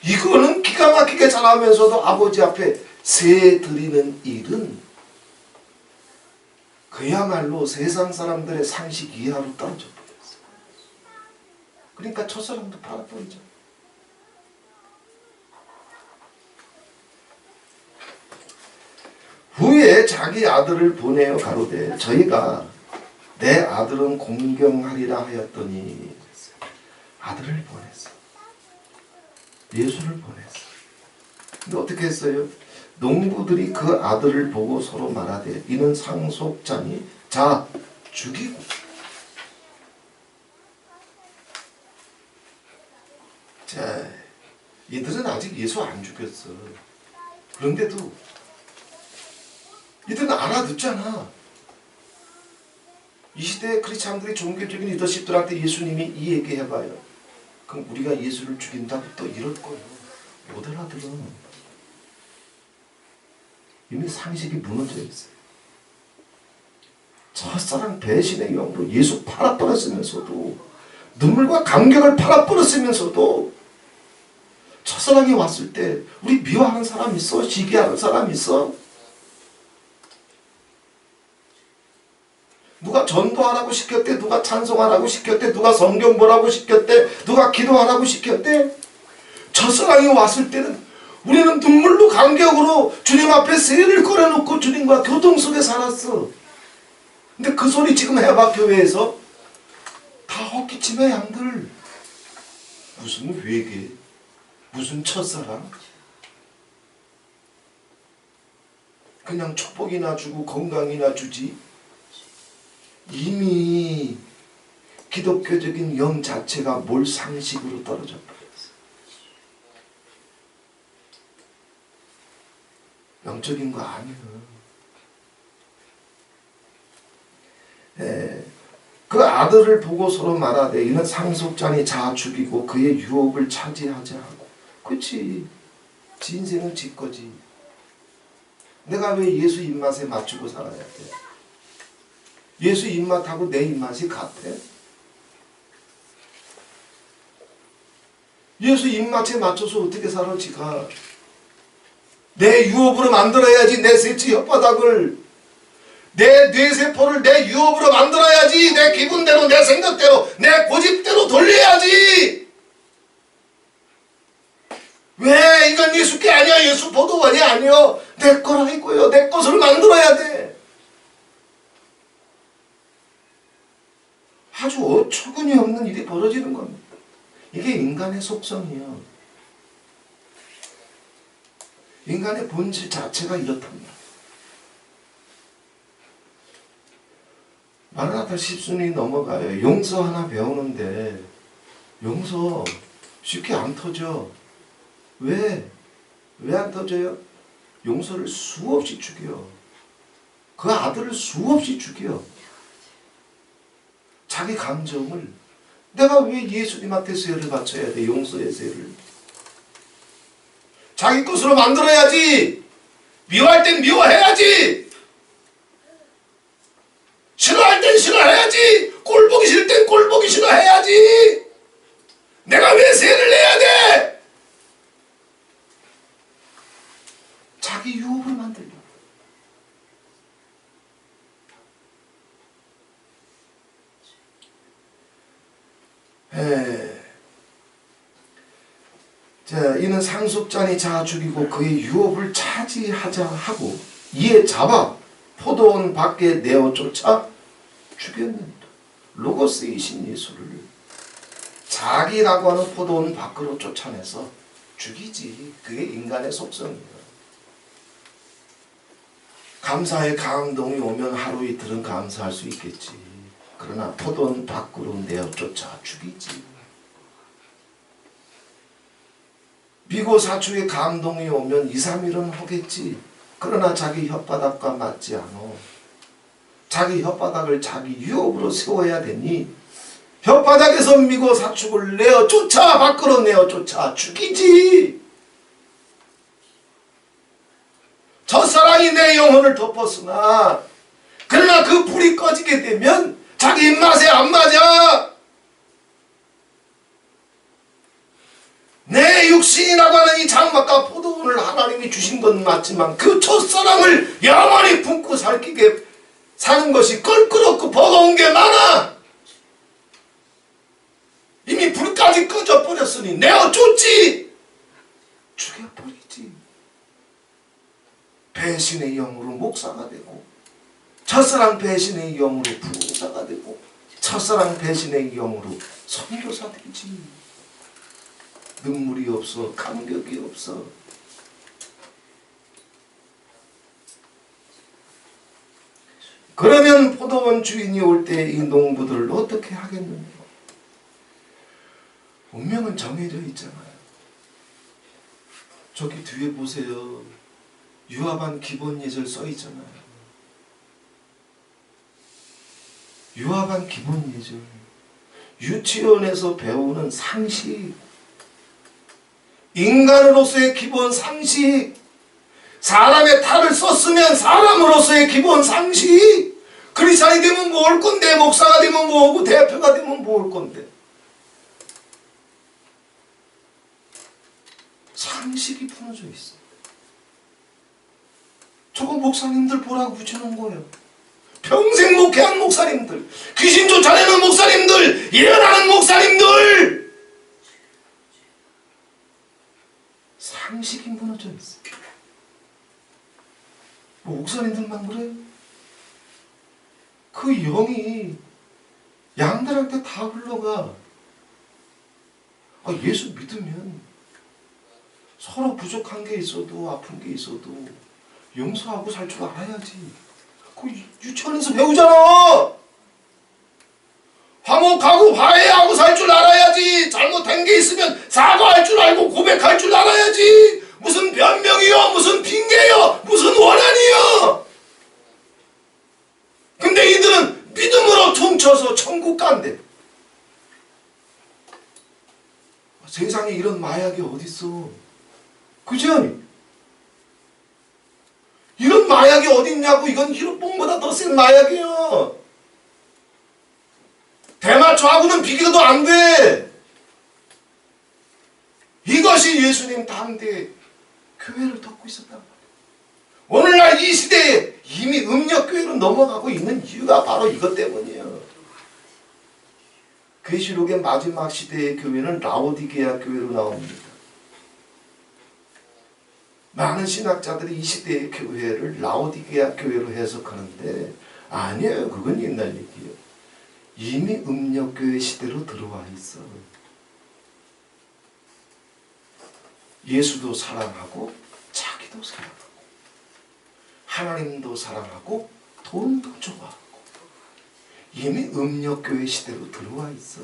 이거는 기가 막히게 잘하면서도 아버지 앞에 세 드리는 일은 그야말로 세상 사람들의 상식 이하로 떨어져 버렸어. 그러니까 첫사랑도 팔아버리죠. 후에 자기 아들을 보내어 가로되 저희가 내 아들은 공경하리라 하였더니 아들을 보냈어. 예수를 보냈어. 근데 어떻게 했어요? 농부들이 그 아들을 보고 서로 말하되 이는 상속자니 자 죽이고. 자, 이들은 아직 예수 안 죽였어. 그런데도 이들은 알아듣잖아. 이 시대의 크리스찬들이 종교적인 리더십들한테 예수님이 이 얘기 해봐요. 그럼 우리가 예수를 죽인다고 또 이럴 거예요. 못 알아들어. 이미 상식이 무너져 있어요. 첫사랑 배신의 영으로 예수 팔아버렸으면서도 눈물과 감격을 팔아버렸으면서도 첫사랑이 왔을 때 우리 미워하는 사람 있어? 시기하는 사람 있어? 누가 전도하라고 시켰대? 누가 찬송하라고 시켰대? 누가 성경 보라고 시켰대? 누가 기도하라고 시켰대? 첫사랑이 왔을 때는 우리는 눈물로 감격으로 주님 앞에 세를 걸어놓고 주님과 교통 속에 살았어. 근데 그 소리 지금 해박교회에서 다 헛기침의 양들. 무슨 회개, 무슨 첫사랑. 그냥 축복이나 주고 건강이나 주지. 이미 기독교적인 영 자체가 몰 상식으로 떨어져 버렸어. 영적인 거 아니야. 그 아들을 보고 서로 말하되 이는 상속자니 자 죽이고 그의 유업을 차지하자 하고. 그렇지. 지 인생은 지 거지. 내가 왜 예수 입맛에 맞추고 살아야 돼? 예수 입맛하고 내 입맛이 같아? 예수 입맛에 맞춰서 어떻게 살아 지가? 내 유업으로 만들어야지. 내 세치 혓바닥을, 내 뇌세포를 내 유업으로 만들어야지. 내 기분대로, 내 생각대로, 내 고집대로 돌려야지. 왜? 이건 예수 게 아니야. 예수 보도원이 아니요. 내 거라고요. 내 것을 만들어야 돼. 아주 어처구니 없는 일이 벌어지는 겁니다. 이게 인간의 속성이에요. 인간의 본질 자체가 이렇답니다. 마라나타 10순위 넘어가요. 용서 하나 배우는데 용서 쉽게 안 터져. 왜? 왜 안 터져요? 용서를 수없이 죽여. 그 아들을 수없이 죽여. 자기 감정을 내가 왜 예수님한테 세를 바쳐야 돼? 용서의 세를. 자기 것으로 만들어야지. 미워할 땐 미워해야지. 싫어할 땐 싫어해야지. 꼴 보기 싫을 땐 꼴 보기 싫어해야지. 내가 왜 세를 내야 돼? 자기 유혹을 만들려. 자, 이는 상속자니 자 죽이고 그의 유업을 차지하자 하고 이에 잡아 포도원 밖에 내어 쫓아 죽였느니라. 로고스이신 예수를 자기라고 하는 포도원 밖으로 쫓아내서 죽이지. 그게 인간의 속성이에요. 감사의 감동이 오면 하루 이틀은 감사할 수 있겠지. 그러나 포도원 밖으로 내어 쫓아 죽이지. 미고 사축의 감동이 오면 2, 3일은 하겠지. 그러나 자기 혓바닥과 맞지 않아. 자기 혓바닥을 자기 유업으로 세워야 되니 혓바닥에서 미고 사축을 내어 쫓아 밖으로 내어 쫓아 죽이지. 첫사랑이 내 영혼을 덮었으나 그러나 그 불이 꺼지게 되면 자기 입맛에 안 맞아. 내 육신이라고 하는 이 장막과 포도원을 하나님이 주신 건 맞지만 그 첫사랑을 영원히 품고 살기게 사는 것이 껄끄럽고 버거운 게 많아. 이미 불까지 꺼져버렸으니 내어 쫓지. 죽여버리지. 배신의 영으로 목사가 되고 첫사랑 배신의 영으로 부사가 되고 첫사랑 배신의 영으로 선교사 되지. 눈물이 없어. 감격이 없어. 그러면 포도원 주인이 올 때 이 농부들을 어떻게 하겠느냐. 운명은 정해져 있잖아요. 저기 뒤에 보세요. 유아반 기본 예절 써 있잖아요. 유아반 기본 예절. 유치원에서 배우는 상식. 인간으로서의 기본 상식. 사람의 탈을 썼으면 사람으로서의 기본 상식. 크리스찬이 되면 뭐 올 건데, 목사가 되면 뭐고, 대표가 되면 뭐 올 건데. 상식이 풀어져 있어. 저거 목사님들 보라고 붙여놓은 거예요. 평생 목회한 목사님들, 귀신 쫓아내는 목사님들, 일어나는 목사님들. 상식이 무너져 있어. 뭐 목사님들만 그래요? 그 영이 양들한테 다 흘러가. 예수 믿으면 서로 부족한 게 있어도 아픈 게 있어도 용서하고 살 줄 알아야지. 그 유치원에서 배우잖아. 화목하고 화해하고 살 줄 알아야지. 잘못한 게 있으면 사과할 줄 알고 고백할 줄 알아야지. 무슨 변명이요, 무슨 핑계요, 무슨 원한이요. 근데 이들은 믿음으로 퉁쳐서 천국 간대. 세상에 이런 마약이 어딨어. 그죠? 이런 마약이 어딨냐고. 이건 히로뽕보다 더 센 마약이에요. 대마초하고는 비교도 안 돼. 이것이 예수님 당대 교회를 덮고 있었단 말이에요. 오늘날 이 시대에 이미 음력교회로 넘어가고 있는 이유가 바로 이것 때문이에요. 계시록의 마지막 시대의 교회는 라오디게아 교회로 나옵니다. 많은 신학자들이 이 시대의 교회를 라오디게아 교회로 해석하는데 아니에요. 그건 옛날 얘기예요. 이미 음력교회 시대로 들어와 있어. 예수도 사랑하고 자기도 사랑하고 하나님도 사랑하고 돈도 좋아하고 이미 음력교회 시대로 들어와 있어.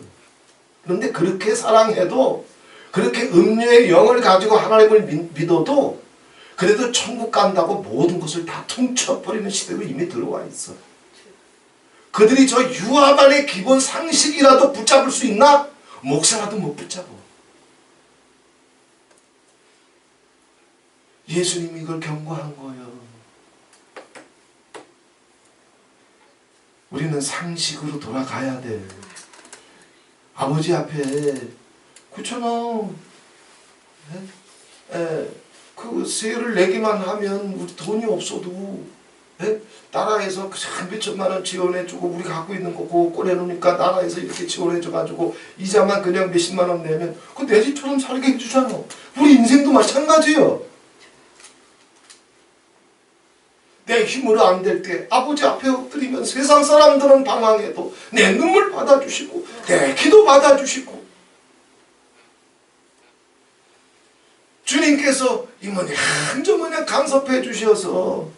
그런데 그렇게 사랑해도 그렇게 음료의 영을 가지고 하나님을 믿어도 그래도 천국 간다고 모든 것을 다 퉁쳐버리는 시대로 이미 들어와 있어. 그들이 저 유아반의 기본 상식이라도 붙잡을 수 있나? 목사라도 못 붙잡아. 예수님이 이걸 경고한 거예요. 우리는 상식으로 돌아가야 돼. 아버지 앞에 그렇잖아. 그 세를 내기만 하면 우리 돈이 없어도 예? 나라에서 몇천만 원 지원해주고 우리 갖고 있는 거 그거 꺼내놓으니까 나라에서 이렇게 지원해줘가지고 이자만 그냥 몇십만 원 내면 그 내 집처럼 살게 해주잖아. 우리 인생도 마찬가지예요. 내 힘으로 안 될 때 아버지 앞에 엎드리면 세상 사람들은 방황해도 내 눈물 받아주시고 내 기도 받아주시고 주님께서 이모니 한저모니 간섭해 주셔서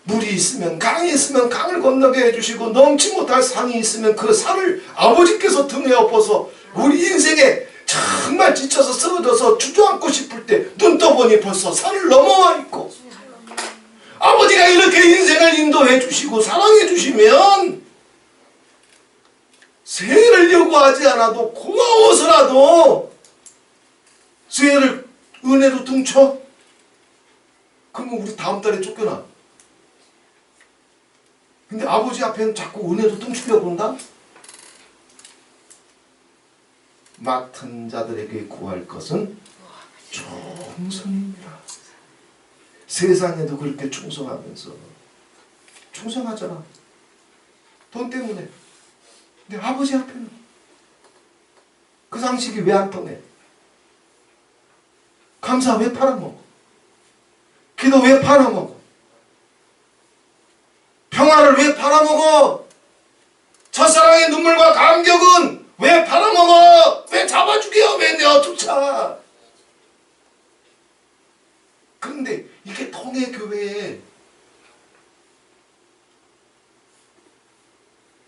물이 있으면 강이 있으면 강을 건너게 해주시고 넘지 못할 산이 있으면 그 산을 아버지께서 등에 엎어서 우리 인생에 정말 지쳐서 쓰러져서 주저앉고 싶을 때 눈 떠보니 벌써 산을 넘어와 있고 아버지가 이렇게 인생을 인도해 주시고 사랑해 주시면 세를 요구하지 않아도 고마워서라도 세를 은혜로 퉁쳐? 그러면 우리 다음 달에 쫓겨나. 근데 아버지 앞에는 자꾸 은혜로 퉁치려고 한다? 맡은 자들에게 구할 것은 충성입니다. 세상에도 그렇게 충성하면서 충성하잖아. 돈 때문에. 근데 아버지 앞에는 그 상식이 왜 안 통해? 감사 왜 팔아먹어? 기도 왜 팔아먹어? 평화를 왜 팔아먹어? 첫사랑의 눈물과 감격은 왜 팔아먹어? 왜 잡아주게요? 왜 내어쫓아? 그런데 이게 통해 교회에.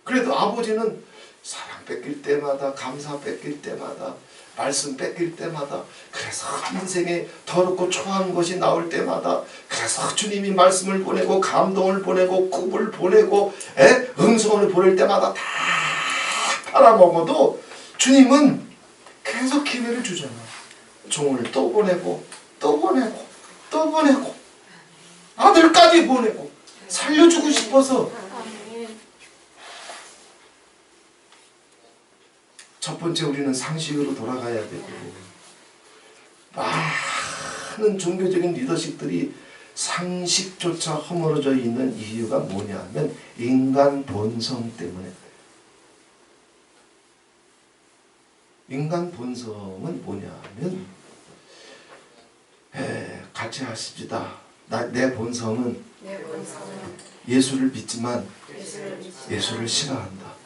그래도 아버지는 사랑 뺏길 때마다 감사 뺏길 때마다 말씀 뺏길 때마다 그래서 인생에 더럽고 초라한 것이 나올 때마다 그래서 주님이 말씀을 보내고 감동을 보내고 굽을 보내고 음성을 보낼 때마다 다 팔아먹어도 주님은 계속 기회를 주잖아. 종을 또 보내고 또 보내고 또 보내고 아들까지 보내고 살려주고 싶어서. 첫 번째 우리는 상식으로 돌아가야 되고 많은 종교적인 리더십들이 상식조차 허물어져 있는 이유가 뭐냐 하면 인간 본성 때문에. 인간 본성은 뭐냐 하면 같이 하십시다. 내 본성은 예수를 믿지만 예수를 싫어한다.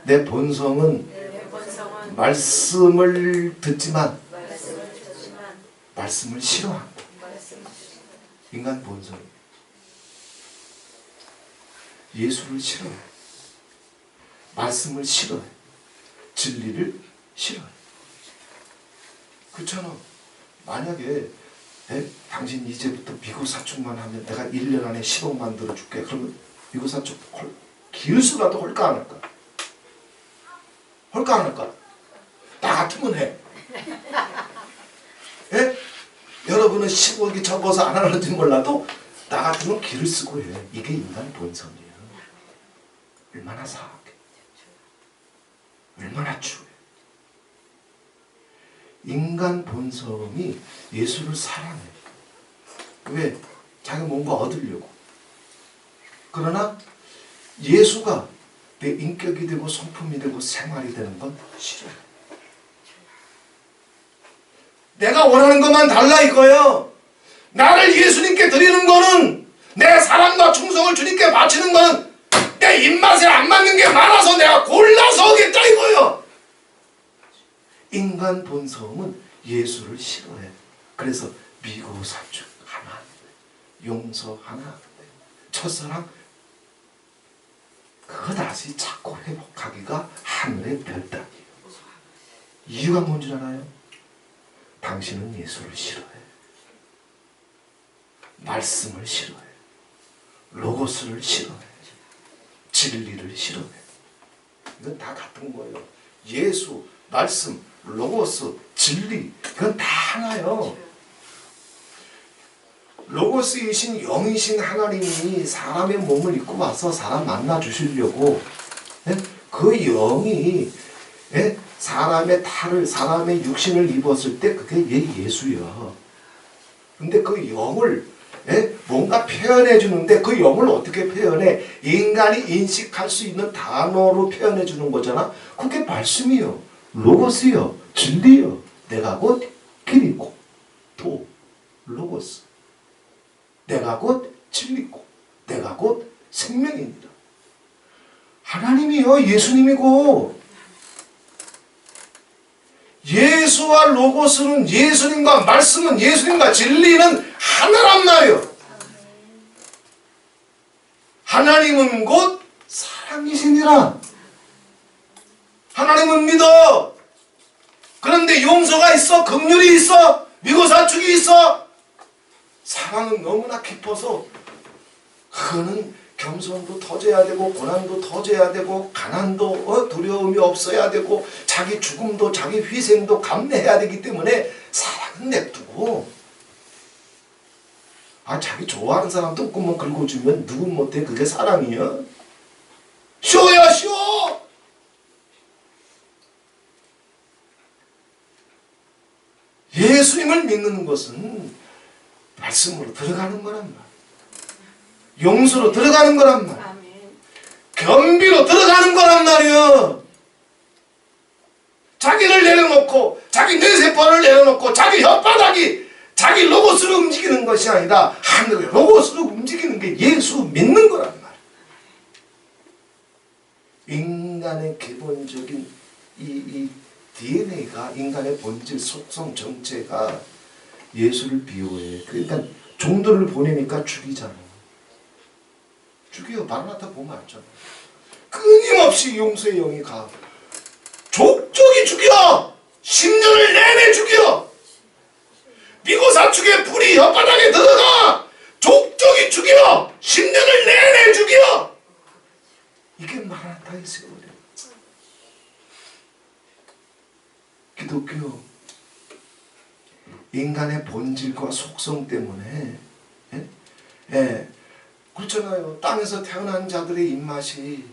내 본성은 말씀을 듣지만 말씀을 싫어한다. 인간 본성이 예수를 싫어해. 말씀을 싫어해. 진리를 싫어해. 그렇잖아. 만약에 당신 이제부터 미국 사축만 하면 내가 1년 안에 10억 만들어줄게. 그러면 미국 사축 기울수라도 홀까 안 할까? 홀까 안 할까? 나 같으면 해. 예? 여러분은 10억이 적어서 안 하는지 몰라도 나 같으면 기를 쓰고 해. 이게 인간 본성이에요. 얼마나 사악해. 얼마나 추해. 인간 본성이 예수를 사랑해. 왜? 자기가 뭔가 얻으려고. 그러나 예수가 내 인격이 되고 성품이 되고 생활이 되는 건 싫어요. 내가 원하는 것만 달라 이거예요. 나를 예수님께 드리는 거는, 내 사랑과 충성을 주님께 바치는 거는 내 입맛에 안 맞는 게 많아서 내가 골라서 하겠다 이거예요. 인간 본성은 예수를 싫어해. 그래서 미고사축 하나 안 돼. 용서 하나 안 돼. 첫사랑 그거 다시 찾고 회복하기가 하늘의 별따기예요. 이유가 뭔 줄 알아요? 당신은 예수를 싫어해. 말씀을 싫어해. 로고스를 싫어해. 진리를 싫어해. 이건 다 같은 거예요. 예수, 말씀, 로고스, 진리, 이건 다 하나요. 로고스이신 영이신 하나님이 사람의 몸을 입고 와서 사람 만나 주시려고, 그 영이 사람의 탈을, 사람의 육신을 입었을 때 그게 예수야. 근데 그 영을 뭔가 표현해 주는데 그 영을 어떻게 표현해? 인간이 인식할 수 있는 단어로 표현해 주는 거잖아. 그게 말씀이요, 로고스요, 진리요. 내가 곧 길이고 도, 로고스. 내가 곧 진리고 내가 곧 생명입니다. 하나님이요, 예수님이고, 예수와 로고스는, 예수님과 말씀은, 예수님과 진리는 하나란 말이요. 하나님은 곧 사랑이시니라. 하나님은 믿어. 그런데 용서가 있어, 긍휼이 있어, 미고사축이 있어. 사랑은 너무나 깊어서 그거는 겸손도 터져야 되고, 고난도 터져야 되고, 가난도 두려움이 없어야 되고, 자기 죽음도 자기 희생도 감내해야 되기 때문에 사랑은 냅두고, 자기 좋아하는 사람 똥구멍 긁어주면 누구 못해? 그게 사랑이야? 쉬워야 쉬워. 예수님을 믿는 것은 말씀으로 들어가는 거란 말, 용서로 들어가는 거란 말, 겸비로 들어가는 거란 말이야. 자기를 내려놓고, 자기 뇌세포를 내려놓고, 자기 혓바닥이 자기 로고스로 움직이는 것이 아니라 하늘의 로고스로 움직이는 게 예수 믿는 거란 말이야. 인간의 기본적인 이 DNA가, 인간의 본질, 속성, 정체가 예수를 비유해. 그러니까 종들을 보내니까 죽이잖아. 죽여. 마라나타 보면 알잖아. 끊임없이 용서의 영이 가. 족족이 죽여. 10년을 내내 죽여. 미고사축의 불이 혓바닥에 들어가. 족족이 죽여. 10년을 내내 죽여. 이게 마라나타의 세월이야. 기독교, 인간의 본질과 속성 때문에, 그렇잖아요. 땅에서 태어난 자들의 입맛이,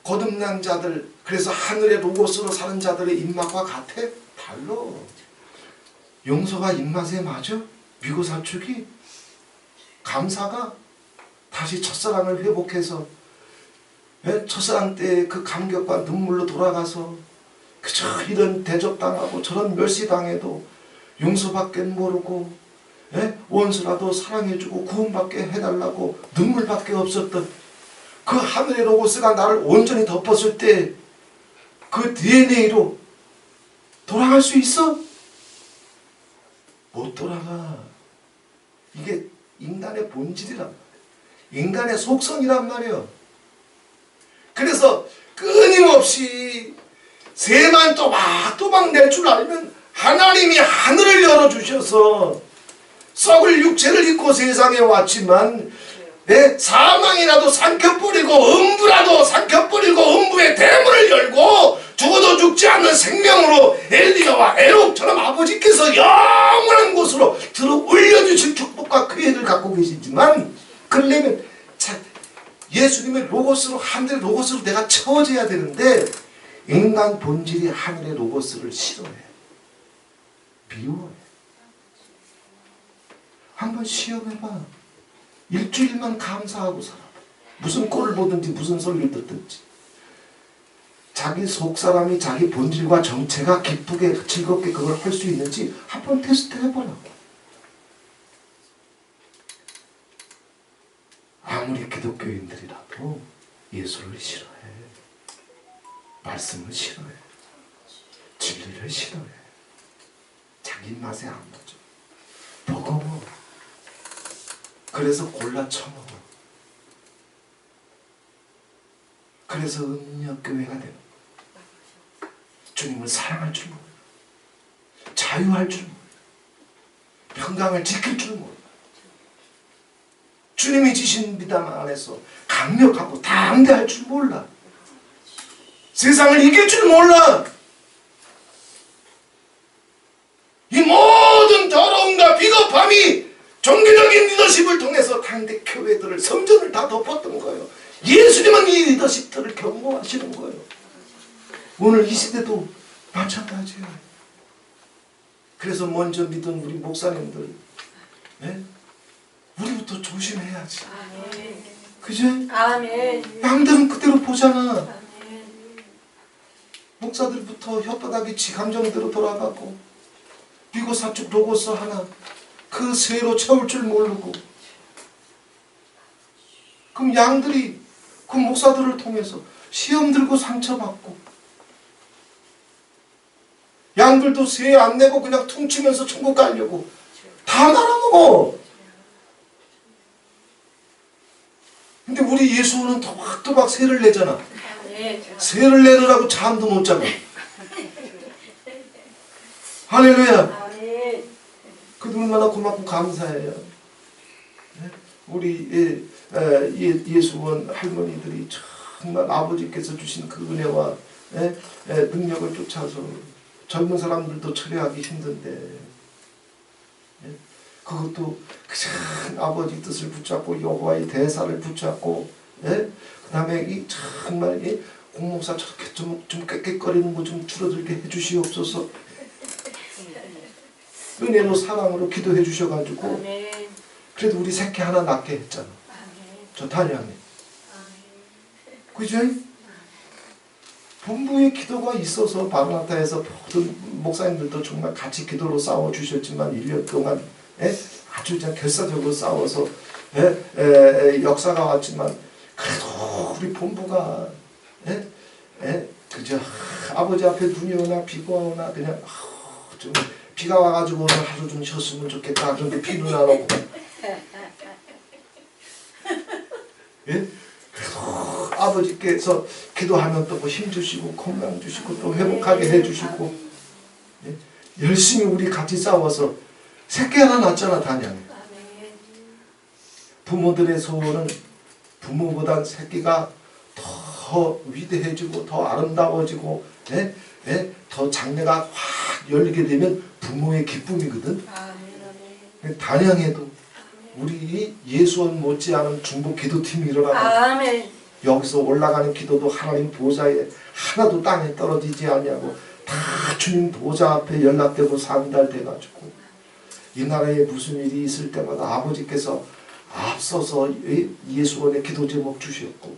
거듭난 자들, 그래서 하늘의 로고스로 사는 자들의 입맛과 같아? 달라. 용서가 입맛에 맞아? 미고사축이? 감사가 다시 첫사랑을 회복해서, 첫사랑 때의 그 감격과 눈물로 돌아가서 그저 이런 대접당하고 저런 멸시당해도 용서밖에 모르고, 원수라도 사랑해주고 구원받게 해달라고 눈물밖에 없었던 그 하늘의 로고스가 나를 온전히 덮었을 때 그 DNA로 돌아갈 수 있어? 못 돌아가. 이게 인간의 본질이란 말이야. 인간의 속성이란 말이야. 그래서 끊임없이 새만 또박또박 낼 줄 알면 하나님이 하늘을 열어주셔서 썩을 육체를 입고 세상에 왔지만 사망이라도 삼켜버리고 음부라도 삼켜버리고 음부의 대문을 열고 죽어도 죽지 않는 생명으로 엘리야와 에녹처럼 아버지께서 영원한 곳으로 들어 올려주신 축복과 계획을 갖고 계시지만, 그러려면 예수님의 로고스로, 하늘의 로고스로 내가 채워져야 되는데 인간 본질이 하늘의 로고스를 싫어해, 미워해. 한번 시험해봐. 일주일만 감사하고 살아봐. 무슨 꼴을 보든지 무슨 소리를 듣든지 자기 속사람이 자기 본질과 정체가 기쁘게 즐겁게 그걸 할 수 있는지 한번 테스트 해보라고. 아무리 기독교인들이라도 예수를 싫어해, 말씀을 싫어해, 진리를 싫어해. 자기 입맛에 안 맞아, 버거워. 그래서 골라 쳐먹어. 그래서 음력교회가 되는 거야. 주님을 사랑할 줄 몰라, 자유할 줄 몰라, 평강을 지킬 줄 몰라. 주님이 지신 믿음 안에서 강력하고 담대할 줄 몰라. 세상을 이길 줄 몰라. 이 모든 더러움과 비겁함이 종교적인 리더십을 통해서 당대 교회들을, 성전을 다 덮었던 거예요. 예수님은 이 리더십들을 경고하시는 거예요. 오늘 이 시대도 마찬가지예요. 그래서 먼저 믿은 우리 목사님들, 우리부터 조심해야지. 아멘. 그지? 아멘. 양들은 그대로 보잖아. 아멘. 목사들부터 혓바닥이 지 감정대로 돌아가고 미고 사축 로고스 하나 그 새로 채울 줄 모르고, 그럼 양들이 그 목사들을 통해서 시험 들고 상처받고, 양들도 새 안 내고 그냥 퉁치면서 천국 가려고 다 말아먹어. 근데 우리 예수는 토박토박 새를 내잖아. 새를 내느라고 잠도 못 자고. 할렐루야. 그 얼마나 고맙고 감사해요. 우리 예수원 할머니들이 정말 아버지께서 주신 그 은혜와 능력을 쫓아서 젊은 사람들도 처리하기 힘든데, 그것도 그냥 아버지 뜻을 붙잡고 여호와의 대사를 붙잡고, 그 다음에 이 정말 이 공목사 저렇게 좀 꾀꾀거리는 거 좀 줄어들게 해주시옵소서. 은혜로 사랑으로 기도해 주셔가지고 그래도 우리 새끼 하나 낳게 했잖아. 저 단양에. 그죠? 본부의 기도가 있어서 바르나타에서 모든 목사님들도 정말 같이 기도로 싸워주셨지만 1년 동안 아주 그냥 결사적으로 싸워서 역사가 왔지만, 그래도 우리 본부가 그저 아버지 앞에 눈이 오나 비가 오나 그냥 좀 비가 와가지고 오늘 하루 좀 쉬었으면 좋겠다. 그런데 비는 안 오고. 그래도 아버지께서 기도하면 또 힘 주시고 건강 주시고 또 회복하게 해주시고, 열심히 우리 같이 싸워서 새끼 하나 낳았잖아, 단양에. 부모들의 소원은 부모보단 새끼가 더 위대해지고 더 아름다워지고 더 장래가 확 열리게 되면 부모의 기쁨이거든. 단양에도 우리 예수원 못지않은 중보 기도팀이 일어나고, 여기서 올라가는 기도도 하나님 보좌에 하나도 땅에 떨어지지 아니하고 다 주님 보좌 앞에 연락되고 상달돼가지고, 이 나라에 무슨 일이 있을 때마다 아버지께서 앞서서 예수원의 기도 제목 주셨고,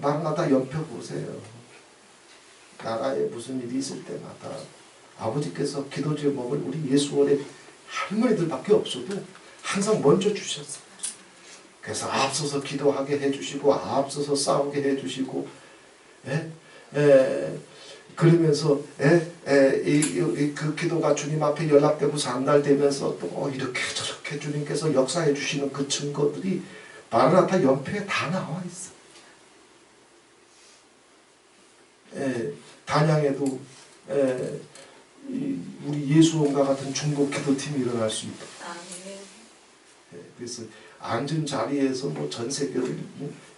마라나타 연표 보세요. 나라에 무슨 일이 있을 때마다 아버지께서 기도 제목을 우리 예수원의 할머니들밖에 없어도 항상 먼저 주셨어요. 그래서 앞서서 기도하게 해주시고 앞서서 싸우게 해주시고, 그러면서 그 기도가 주님 앞에 연락되고 상달되면서 또 이렇게 저렇게 주님께서 역사해 주시는 그 증거들이 마라나타 연표에 다 나와 있어. 단양에도 우리 예수원과 같은 중보 기도팀이 일어날 수 있다. 그래서 앉은 자리에서 뭐 전 세계를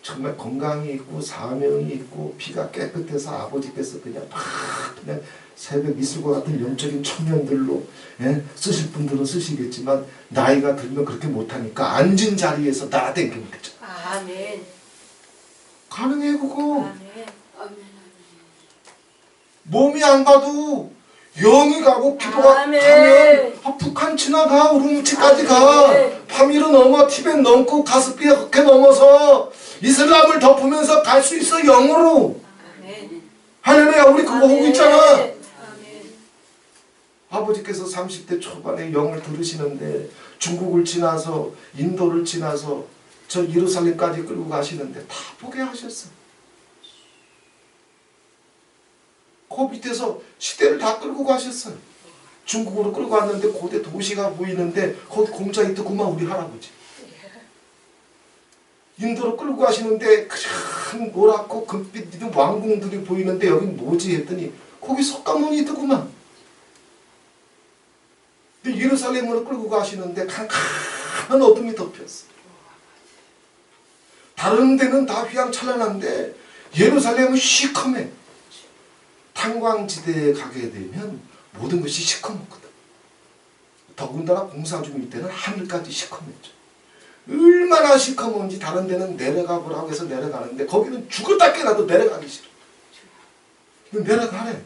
정말 건강이 있고 사명이 있고 피가 깨끗해서 아버지께서 그냥 새벽 이슬과 같은 영적인 청년들로 쓰실 분들은 쓰시겠지만, 나이가 들면 그렇게 못하니까 앉은 자리에서 날아다니면 되죠. 아멘. 가능해 그거. 아멘. 몸이 안 가도 영이 가고 기도가 가면 북한 지나가 우르무치까지 가, 파미르 넘어 티벳 넘고 가스피아 그렇게 넘어서 이슬람을 덮으면서 갈 수 있어 영으로. 할렐루야. 우리 그거 보고 있잖아. 아버지께서 30대 초반에 영을 들으시는데 중국을 지나서 인도를 지나서 저 예루살렘까지 끌고 가시는데 다 보게 하셨어. 그 밑에서 시대를 다 끌고 가셨어요. 중국으로 끌고 왔는데 고대 도시가 보이는데 거기 공짜 있더구만 우리 할아버지. 인도로 끌고 가시는데 큰 노랗고 금빛 있는 왕궁들이 보이는데 여긴 뭐지 했더니 거기 석가모니 있더구만. 근데 예루살렘으로 끌고 가시는데 캄캄한 어둠이 덮였어. 다른 데는 다 휘황찬란한데 예루살렘은 시커매. 탄광지대에 가게 되면 모든 것이 시커멓거든. 더군다나 공사 중일 때는 하늘까지 시커맸죠. 얼마나 시커먼지 다른 데는 내려가 보라고 해서 내려가는데 거기는 죽었다 깨나도 내려가기 싫어. 내려가래.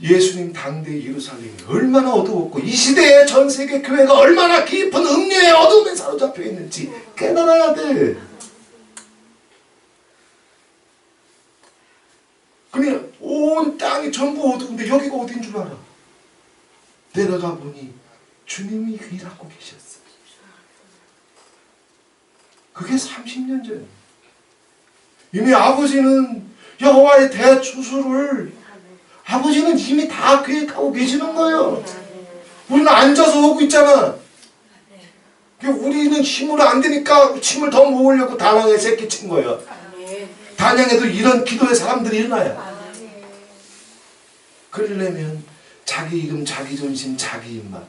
예수님 당대 예루살렘이 얼마나 어두웠고 이 시대의 전 세계 교회가 얼마나 깊은 음료의 어둠에 사로잡혀 있는지 깨달아야 돼. 그냥 온 땅이 전부 어두운데 여기가 어딘 줄 알아? 내려가 보니 주님이 일하고 계셨어. 그게 30년 전. 이미 아버지는 여호와의 대추수를 아버지는 이미 다 계획하고 계시는 거예요. 우리는 앉아서 오고 있잖아. 우리는 힘으로 안 되니까 힘을 더 모으려고 단양에 새끼 친 거예요. 단양에도 이런 기도의 사람들이 일어나요. 그러려면 자기 이름, 자기 중심, 자기 입맛.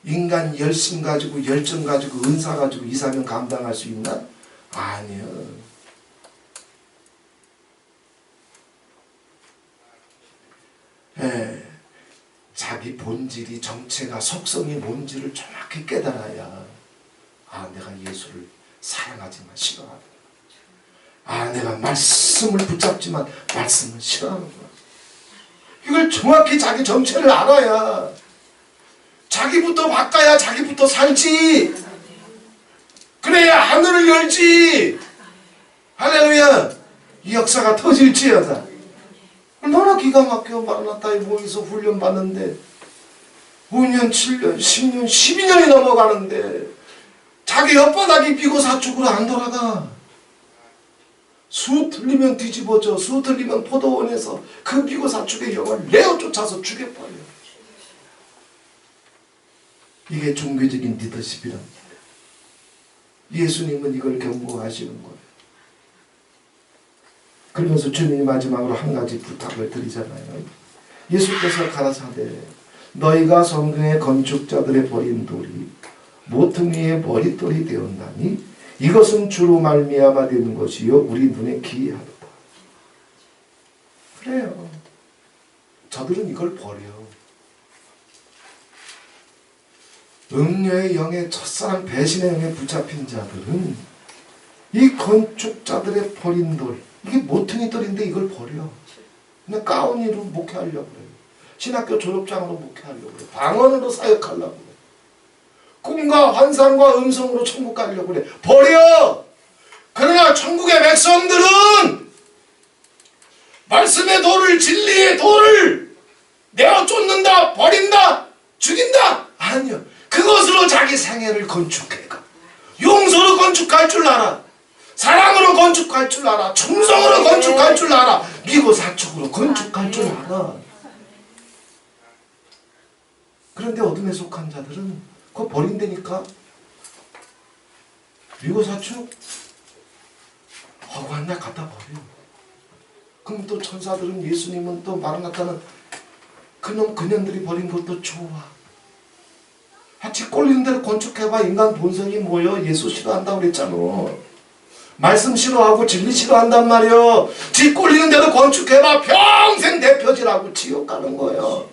인간 열심 가지고 열정 가지고 은사 가지고 이사명 감당할 수 있나? 아니요. 자기 본질이 정체가 속성이 뭔지를 정확히 깨달아야 내가 예수를 사랑하지만 싫어하는구나. 내가 말씀을 붙잡지만 말씀을 싫어하는구나. 이걸 정확히 자기 정체를 알아야 자기부터 바꿔야 자기부터 살지. 그래야 하늘을 열지. 할렐루야. 이 역사가 터질지어다. 얼마나 기가 막혀. 마라나타에 모여서 훈련 받는데 5년, 7년, 10년, 12년이 넘어가는데 자기 혓바닥이 비고 사축으로 안 돌아가. 수 틀리면 뒤집어져. 수 틀리면 포도원에서 그 비고 사축의 영을 내어 쫓아서 죽여버려. 이게 종교적인 리더십이랍니다. 예수님은 이걸 경고하시는 거예요. 그러면서 주님이 마지막으로 한 가지 부탁을 드리잖아요. 예수께서 가라사대 너희가 성경의 건축자들의 버린 돌이 모퉁이의 머릿돌이 되었나니 이것은 주로 말미암아 되는 것이요 우리 눈에 기이하도다. 그래요. 저들은 이걸 버려. 음녀의 영에 첫사랑 배신의 영에 붙잡힌 자들은 이 건축자들의 버린 돌, 이게 모퉁이 돌인데 이걸 버려. 그냥 가운이로 목회하려고 그래요. 신학교 졸업장으로 목회하려고 그래요. 방언으로 사역하려고 그래요. 꿈과 환상과 음성으로 천국 가려고 그래. 버려! 그러나 천국의 백성들은 말씀의 돌을, 진리의 돌을 내어 쫓는다, 버린다, 죽인다. 아니요. 그것으로 자기 생애를 건축해가. 용서로 건축할 줄 알아. 사랑으로 건축할 줄 알아. 충성으로 건축할 줄 알아. 미고 사축으로 건축할 줄 알아. 그런데 어둠에 속한 자들은 그거 버린다니까. 미고 사축? 허구한 날 갖다 버려. 그럼 또 천사들은 예수님은 또 마라나타는 그놈 그년들이 버린 것도 좋아. 같이 꼴리는 대로 건축해봐. 인간 본성이 뭐여? 예수 싫어한다고 그랬잖아. 말씀 싫어하고 진리 싫어한단 말이여. 지 꼴리는 대로 건축해봐. 평생 대표질하고 지옥 가는 거예요.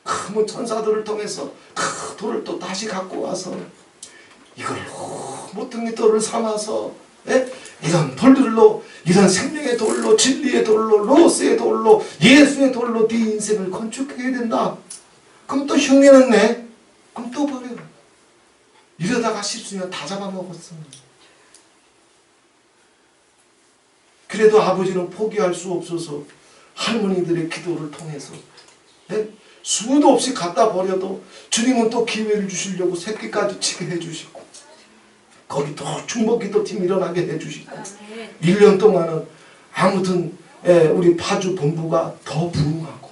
큰 천사들을 통해서 그 돌을 또 다시 갖고 와서 이걸 모퉁이 돌을 삼아서 이런 돌들로, 이런 생명의 돌로, 진리의 돌로, 로스의 돌로, 예수의 돌로 네 인생을 건축해야 된다. 그럼 또 흉내는 내. 그럼 또 버려. 이러다가 실수면 다 잡아먹었어. 그래도 아버지는 포기할 수 없어서 할머니들의 기도를 통해서 수도 없이 갖다 버려도 주님은 또 기회를 주시려고 새끼까지 치게 해주시고 거기 또 중보기도팀 일어나게 해주시고 1년 동안은 아무튼 우리 파주 본부가 더 부흥하고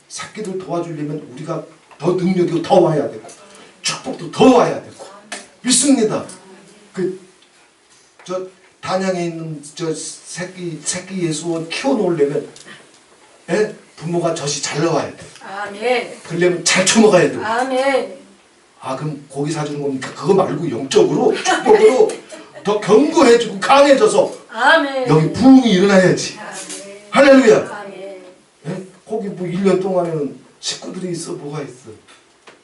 새끼들 도와주려면 우리가 더 능력이 더 와야 되고 축복도 더 와야 되고 믿습니다. 저 단양에 있는 저 새끼 예수원 키워놓으려면 부모가 젖이 잘 나와야 돼. 아멘. 그러려면 잘 처먹어야 돼. 아멘. 그럼 고기 사주는 겁니까? 그거 말고 영적으로 축복으로 더 견고해지고 강해져서 아멘. 여기 부흥이 일어나야지. 아멘. 할렐루야. 아멘. 거기 뭐 1년 동안에는 식구들이 있어 뭐가 있어.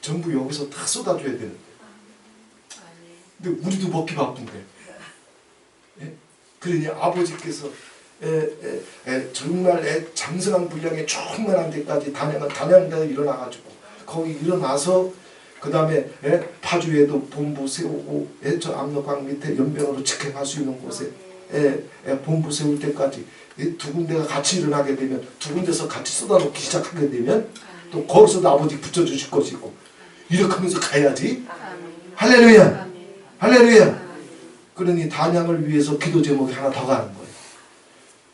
전부 여기서 다 쏟아줘야 되는데. 근데 우리도 먹기 바쁜데. 그러니 아버지께서 정말 장성한 분량에 충만한 데까지 단양대에 일어나가지고 거기 일어나서 그 다음에 파주에도 본부 세우고 저 압록강 밑에 연변으로 직행할 수 있는 곳에 본부 세울 때까지 두 군데가 같이 일어나게 되면 두 군데서 같이 쏟아놓기 시작하게 되면 또 거기서도 아버지 붙여주실 것이고 이렇게 하면서 가야지. 할렐루야. 할렐루야. 그러니 단양을 위해서 기도 제목이 하나 더 가는 거예요.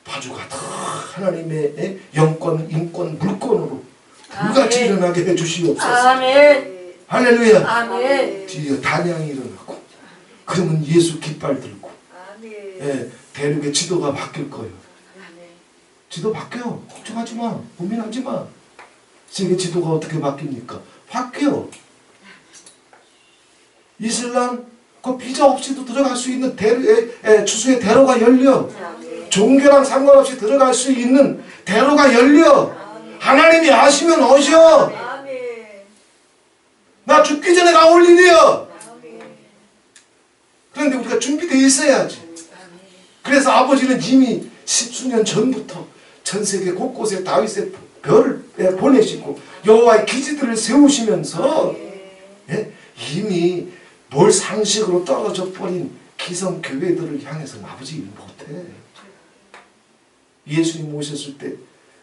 파주가 더 하나님의 영권, 인권, 물권으로 불같이 일어나게 해주시옵소서. 아멘. 할렐루야. 아멘. 드디어 단양이 일어나고 그러면 예수 깃발 들고 대륙의 지도가 바뀔 거예요. 지도 바뀌어. 걱정하지 마. 고민하지 마. 세계 지도가 어떻게 바뀝니까? 바뀌어. 이슬람 그 비자 없이도 들어갈 수 있는 주수의 대로가 열려. 종교랑 상관없이 들어갈 수 있는 대로가 열려. 하나님이 아시면 오셔. 나 죽기 전에 나올 일이야. 그런데 우리가 준비되어 있어야지. 그래서 아버지는 이미 십수년 전부터 전 세계 곳곳에 다윗의 별을 보내시고 여호와의 기지들을 세우시면서 이미 뭘 상식으로 떨어져 버린 기성 교회들을 향해서는 아버지 일 못해. 예수님 오셨을 때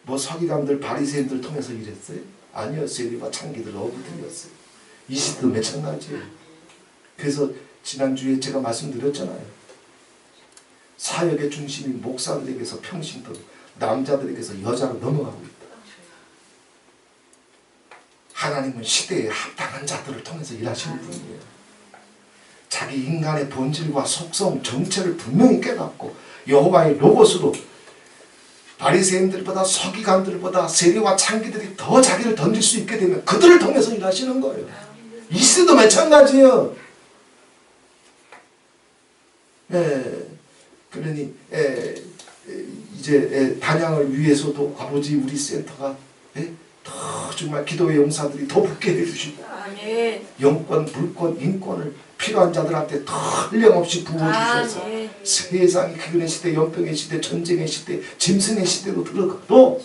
뭐 서기관들 바리새인들 통해서 일했어요? 아니요. 세리와 창기들 어부들이었어요. 이 시대도 마찬가지예요. 그래서 지난주에 제가 말씀드렸잖아요. 사역의 중심이 목사들에게서 평신도로 남자들에게서 여자로 넘어가고 있다. 하나님은 시대에 합당한 자들을 통해서 일하시는 분이에요. 자기 인간의 본질과 속성, 정체를 분명히 깨닫고 여호와의 로고스로 바리새인들보다 서기관들보다 세리와 창기들이 더 자기를 던질 수 있게 되면 그들을 통해서 일하시는 거예요. 이 시대도 마찬가지예요. 그러니 이제 단양을 위해서도 아버지 우리 센터가 더 정말 기도의 용사들이 더 붙게 해주시고 영권, 물권, 인권을 필요한 자들한테 더 한량없이 부어주셔서 세상이 기근의 시대, 연병의 시대, 전쟁의 시대, 짐승의 시대로 들어가도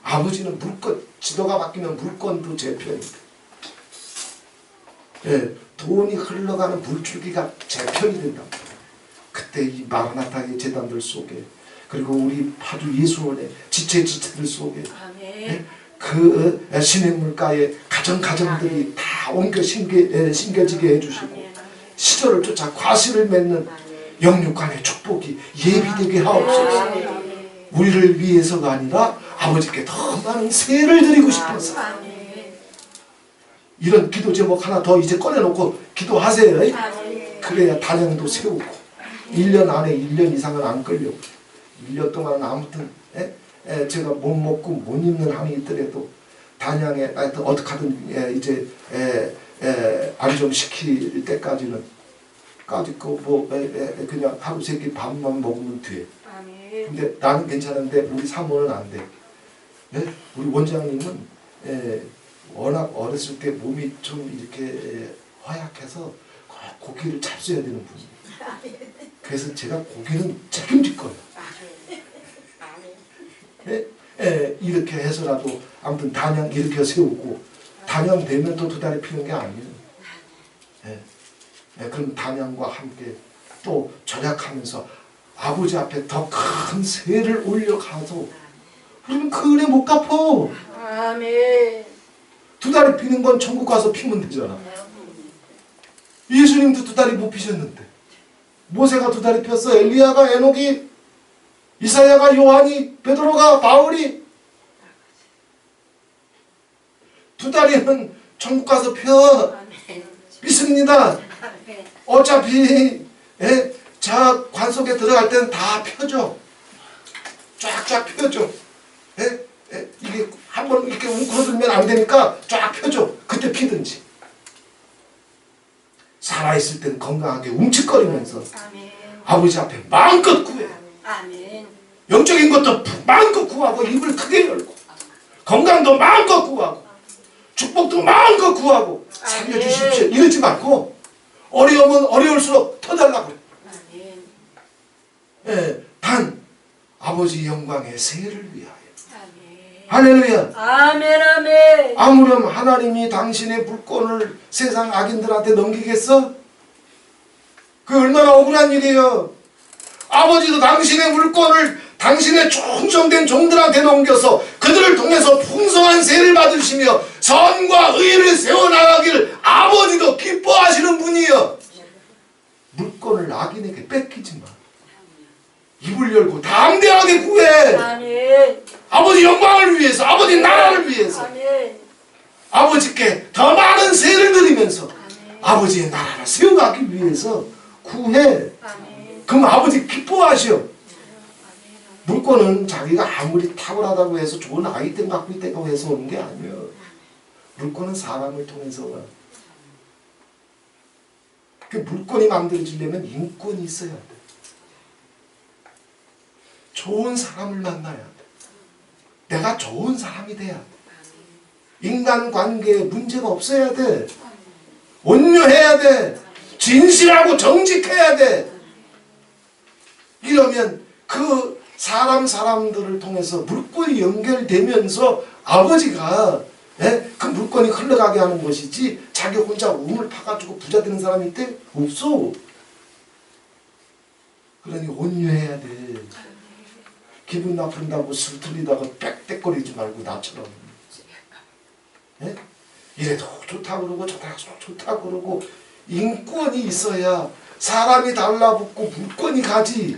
아버지는 물권, 지도가 바뀌면 물권도 제 편입니다. 돈이 흘러가는 물줄기가 제 편이 된다. 그때 이 마라나타의 재단들 속에 그리고 우리 파주 예수원의 지체들 속에 그 시냇물가에 가정들이 다 옮겨 심겨지게 해주시고 시절을 쫓아 과실을 맺는 영육간의 축복이 예비되게 하옵소서. 우리를 위해서가 아니라 아버지께 더 많은 세를 드리고 싶어서 이런 기도 제목 하나 더 이제 꺼내놓고 기도하세요. 그래야 단양도 세우고 1년 안에 1년 이상은 안 걸려. 1년 동안은 아무튼 제가 못 먹고 못 입는 한이 있더라도 단양에 어떻게 하든 이제 안정시킬 때까지는 그냥 하루 세 끼 밥만 먹으면 돼. 근데 나는 괜찮은데 우리 사모는 안 돼. 우리 원장님은 워낙 어렸을 때 몸이 좀 이렇게 허약해서 고기를 잡숴야 되는 분이에요. 그래서 제가 고기는 책임질 거예요. 이렇게 해서라도 아무튼 단양 이렇게 세우고 단양 되면 또 2달이 피는 게 아니에요. 그럼 단양과 함께 또 절약하면서 아버지 앞에 더 큰 세를 올려가서 우리는 그 은혜 못 갚어. 아멘. 2달이 피는 건 천국 가서 피면 되잖아. 예수님도 2달이 못 피셨는데 모세가 2달이 폈어. 엘리야가, 에녹이, 이사야가, 요한이, 베드로가, 바울이 2달이면 천국 가서 펴. 믿습니다. 어차피 자 관 속에 들어갈 때는 다 펴줘. 쫙쫙 펴줘. 이게 한번 이렇게 웅크러들면 안 되니까 쫙 펴줘. 그때 피든지. 살아있을 때는 건강하게 움찔거리면서 아버지 앞에 마음껏 구해. 영적인 것도 마음껏 구하고 입을 크게 열고 건강도 마음껏 구하고 축복도 마음껏 구하고 살려주십시오. 이러지 말고 어려우면 어려울수록 더 달라고. 단 아버지 아버지 영광의 세를 위하여. 할렐루야. 아멘 아멘. 아무렴 하나님이 당신의 물건을 세상 악인들한테 넘기겠어? 그 얼마나 억울한 일이에요. 아버지도 당신의 물건을 당신의 충성된 종들한테 넘겨서 그들을 통해서 풍성한 세를 받으시며 선과 의를 세워나가기를 아버지도 기뻐하시는 분이요. 물건을 악인에게 뺏기지 마. 입을 열고 담대하게 구해. 아멘. 아버지 영광을 위해서, 아버지 나라를 위해서, 아멘. 아버지께 더 많은 세를 드리면서 아버지의 나라를 세워가기 위해서 구해. 아멘. 그럼 아버지 기뻐하셔. 물건은 자기가 아무리 탁월하다고 해서 좋은 아이템 갖고 있다고 해서 오는 게 아니에요. 물건은 사람을 통해서 와. 그 물건이 만들어지려면 인권이 있어야 돼. 좋은 사람을 만나야 돼. 내가 좋은 사람이 돼야 돼. 인간관계에 문제가 없어야 돼. 온유해야 돼. 진실하고 정직해야 돼. 이러면 그 사람들을 통해서 물건이 연결되면서 아버지가 그 물건이 흘러가게 하는 것이지 자기 혼자 우물 파가지고 부자 되는 사람이 있대? 없어. 그러니 온유해야 돼. 기분 나쁜다고 슬틀리다가 빽빽거리지 말고 나처럼. 이래도 좋다 그러고 저래도 좋다 그러고 인권이 있어야 사람이 달라붙고 물건이 가지.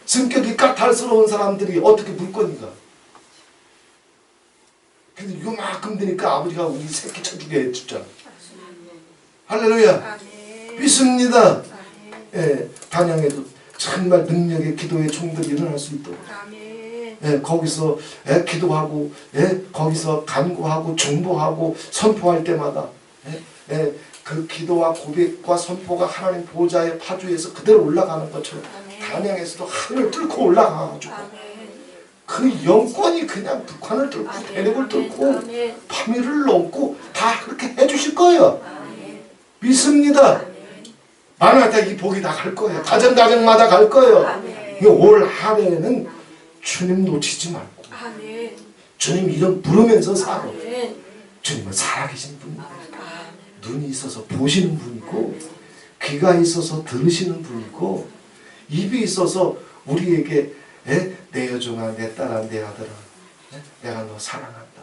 성격이 까탈스러운 사람들이 어떻게 물건이 가? 근데 요만큼 되니까 아버지가 우리 새끼 쳐주게 해주잖아. 할렐루야. 믿습니다. 단양에도 정말 능력의 기도의 총들이 일어날 수 있도록. 거기서 기도하고 거기서 간구하고 중보하고 선포할 때마다 그 기도와 고백과 선포가 하나님 보좌의 파주에서 그대로 올라가는 것처럼 단양에서도 하늘을 뚫고 올라가가지고 그 영권이 그냥 북한을 뚫고 대륙을 뚫고 파미를 넘고 다 그렇게 해주실 거예요. 믿습니다. 마누한테 이 복이 다 갈 거예요. 가정마다 갈 거예요. 올 한 해는 주님 놓치지 말고 주님 이름 부르면서 살아. 주님은 살아계신 분이에요. 눈이 있어서 보시는 분이고 귀가 있어서 들으시는 분이고 입이 있어서 우리에게 내 여종아 내 딸아 내 아들아 내가 너 사랑한다.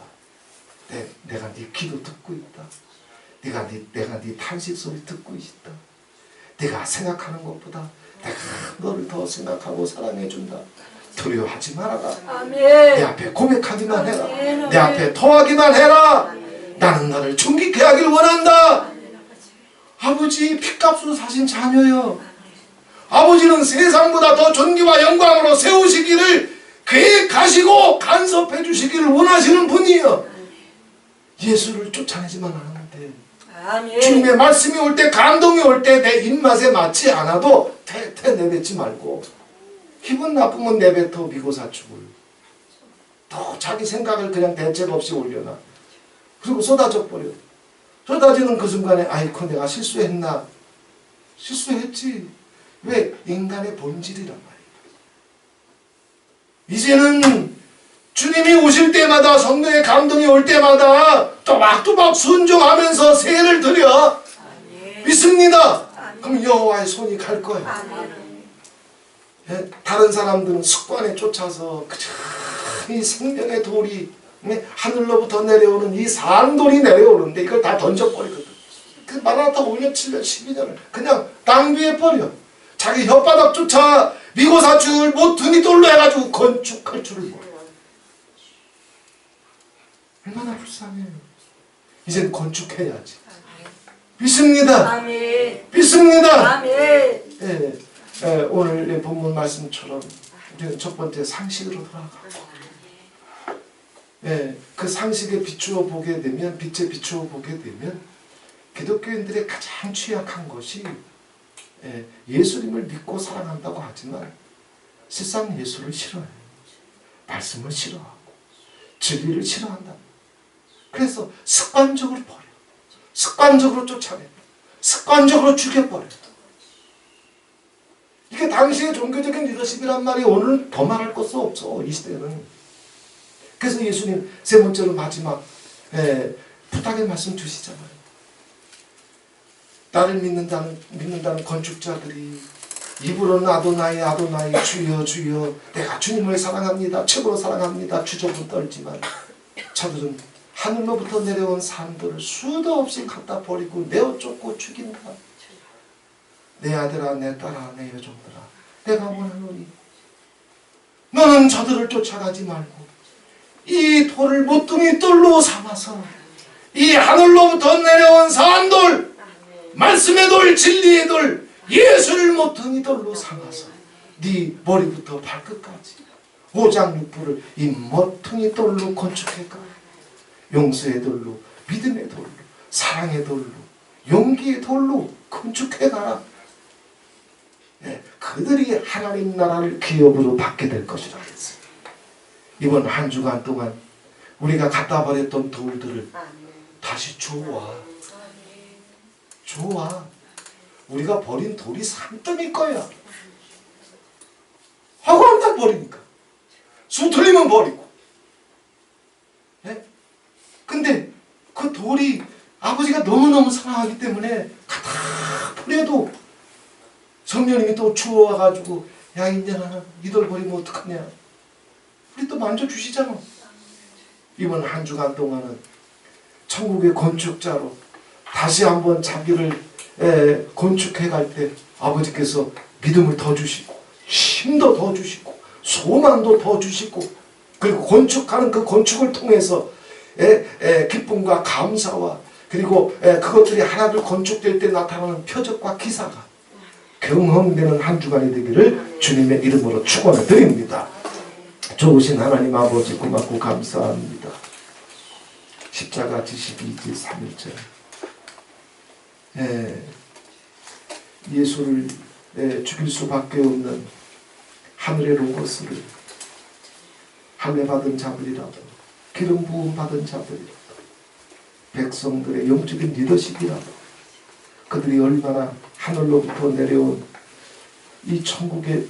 내가 네 기도 듣고 있다. 내가 네 탄식 소리 듣고 있다. 내가 생각하는 것보다 내가 너를 더 생각하고 사랑해준다. 두려워하지 말아라. 내 앞에 고백하기만 해라. 내 앞에 토하기만 해라. 나는 너를 존귀케 하길 원한다. 아버지 핏값으로 사신 자녀요. 아버지는 세상보다 더 존귀와 영광으로 세우시기를 계획하시고 간섭해 주시기를 원하시는 분이에요. 예수를 쫓아내지만 않으면 돼. 주님의 말씀이 올 때 감동이 올 때 내 입맛에 맞지 않아도 내뱉지 말고 기분 나쁘면 내뱉어 미고사축을 또 자기 생각을 그냥 대책 없이 올려놔. 그리고 쏟아져 버려. 쏟아지는 그 순간에 아이고 내가 실수했나? 실수했지. 왜? 인간의 본질이란 말이야. 이제는 주님이 오실 때마다 성령의 감동이 올 때마다 또박또박 순종하면서 세를 드려. 믿습니다. 그럼 여호와의 손이 갈 거예요. 다른 사람들은 습관에 쫓아서 그저 이 생명의 돌이 하늘로부터 내려오는 이 산돌이 내려오는데 이걸 다 던져버리거든. 그 마라나타 5년, 7년, 12년을 그냥 낭비해버려. 자기 혓바닥 쫓아 미고사축을 모퉁이 돌로 해가지고 건축할 줄을 몰라. 얼마나 불쌍해요. 이젠 건축해야지. 믿습니다. 믿습니다. 오늘 본문 말씀처럼 우리는 첫 번째 상식으로 돌아가고 그 상식에 비추어 보게 되면 빛에 비추어 보게 되면 기독교인들의 가장 취약한 것이 예수님을 믿고 사랑한다고 하지만 세상 예수를 싫어해요. 말씀을 싫어하고 진리를 싫어한다. 그래서 습관적으로 버려. 습관적으로 쫓아내. 습관적으로 죽여버려. 이게 그게 당시의 종교적인 리더십이란 말이 오늘 더 말할 것도 없어, 이 시대는. 그래서 예수님 세 번째로 마지막 부탁의 말씀 주시잖아요. 나를 믿는다는 건축자들이 입으로는 아도나이 아도나이 주여 주여 내가 주님을 사랑합니다, 최고로 사랑합니다 주저분 떨지만 저들은 하늘로부터 내려온 산들을 수도 없이 갖다 버리고 내어 쫓고 죽인다. 내 아들아 내 딸아 내 여종들아 내가 원하노니 너는 저들을 쫓아가지 말고 이 돌을 모퉁이 돌로 삼아서 이 하늘로부터 내려온 산돌, 말씀의 돌, 진리의 돌, 예수를 모퉁이 돌로 삼아서 네 머리부터 발끝까지 오장육부를 이 모퉁이 돌로 건축해가. 용서의 돌로, 믿음의 돌로, 사랑의 돌로, 용기의 돌로 건축해가라. 그들이 하나님 나라를 기업으로 받게 될 것이라 했어요. 이번 한 주간 동안 우리가 갖다 버렸던 돌들을 다시 줘와. 우리가 버린 돌이 산더미일 거야. 하고 한다 버리니까. 수 틀리면 버리고. 근데 그 돌이 아버지가 너무너무 사랑하기 때문에 갖다 버려도 성령님이 또 주워와가지고 야 인연아 이 돌 버리면 어떡하냐. 우리 또 만져주시잖아. 이번 한 주간 동안은 천국의 건축자로 다시 한번 자기를 건축해 갈 때 아버지께서 믿음을 더 주시고 힘도 더 주시고 소망도 더 주시고 그리고 건축하는 그 건축을 통해서 기쁨과 감사와 그리고 그것들이 하나둘 건축될 때 나타나는 표적과 기사가 경험되는 한 주간이 되기를 주님의 이름으로 축원을 드립니다. 좋으신 하나님 아버지 고맙고 감사합니다. 십자가 지시기 3일째 예수를 죽일 수밖에 없는 하늘의 로고스를 할례 받은 자들이라도 기름 부음 받은 자들이라도 백성들의 영적인 리더십이라도 그들이 얼마나 하늘로부터 내려온 이 천국의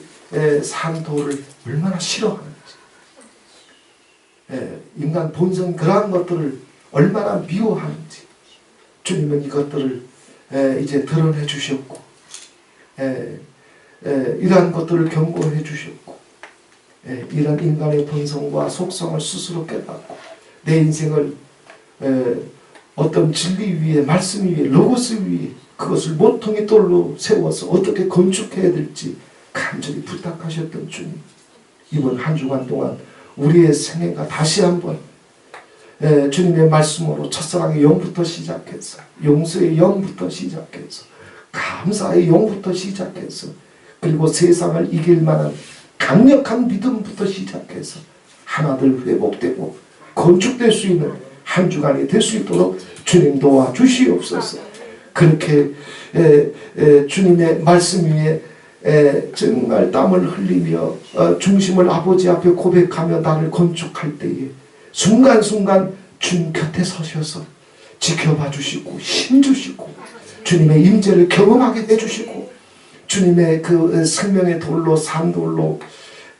산도를 얼마나 싫어하는지 인간 본성 그러한 것들을 얼마나 미워하는지 주님은 이것들을 이제 드러내 주셨고 이러한 것들을 경고해 주셨고 이런 인간의 본성과 속성을 스스로 깨닫고 내 인생을 어떤 진리 위에 말씀 위에 로고스 위에 그것을 모퉁이 돌로 세워서 어떻게 건축해야 될지 간절히 부탁하셨던 주님, 이번 한 주간 동안 우리의 생애가 다시 한번 주님의 말씀으로 첫사랑의 영부터 시작해서 용서의 영부터 시작해서 감사의 영부터 시작해서 그리고 세상을 이길 만한 강력한 믿음부터 시작해서 하나둘 회복되고 건축될 수 있는 한 주간이 될 수 있도록 주님 도와주시옵소서. 그렇게 주님의 말씀 위에 정말 땀을 흘리며 중심을 아버지 앞에 고백하며 나를 건축할 때에 순간순간 주님 곁에 서셔서 지켜봐 주시고 힘주시고 주님의 임재를 경험하게 해주시고 주님의 그 생명의 돌로 산돌로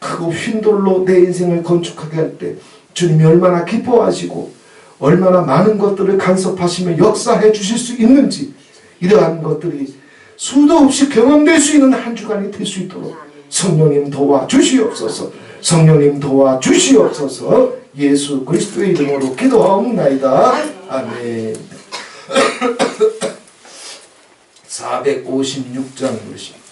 크고 휜 돌로 내 인생을 건축하게 할 때 주님이 얼마나 기뻐하시고 얼마나 많은 것들을 간섭하시며 역사해 주실 수 있는지 이러한 것들이 수도 없이 경험될 수 있는 한 주간이 될 수 있도록 성령님 도와주시옵소서. 성령님 도와주시옵소서. 예수 그리스도의 이름으로 기도하옵나이다. 아멘. 456장 보십니다.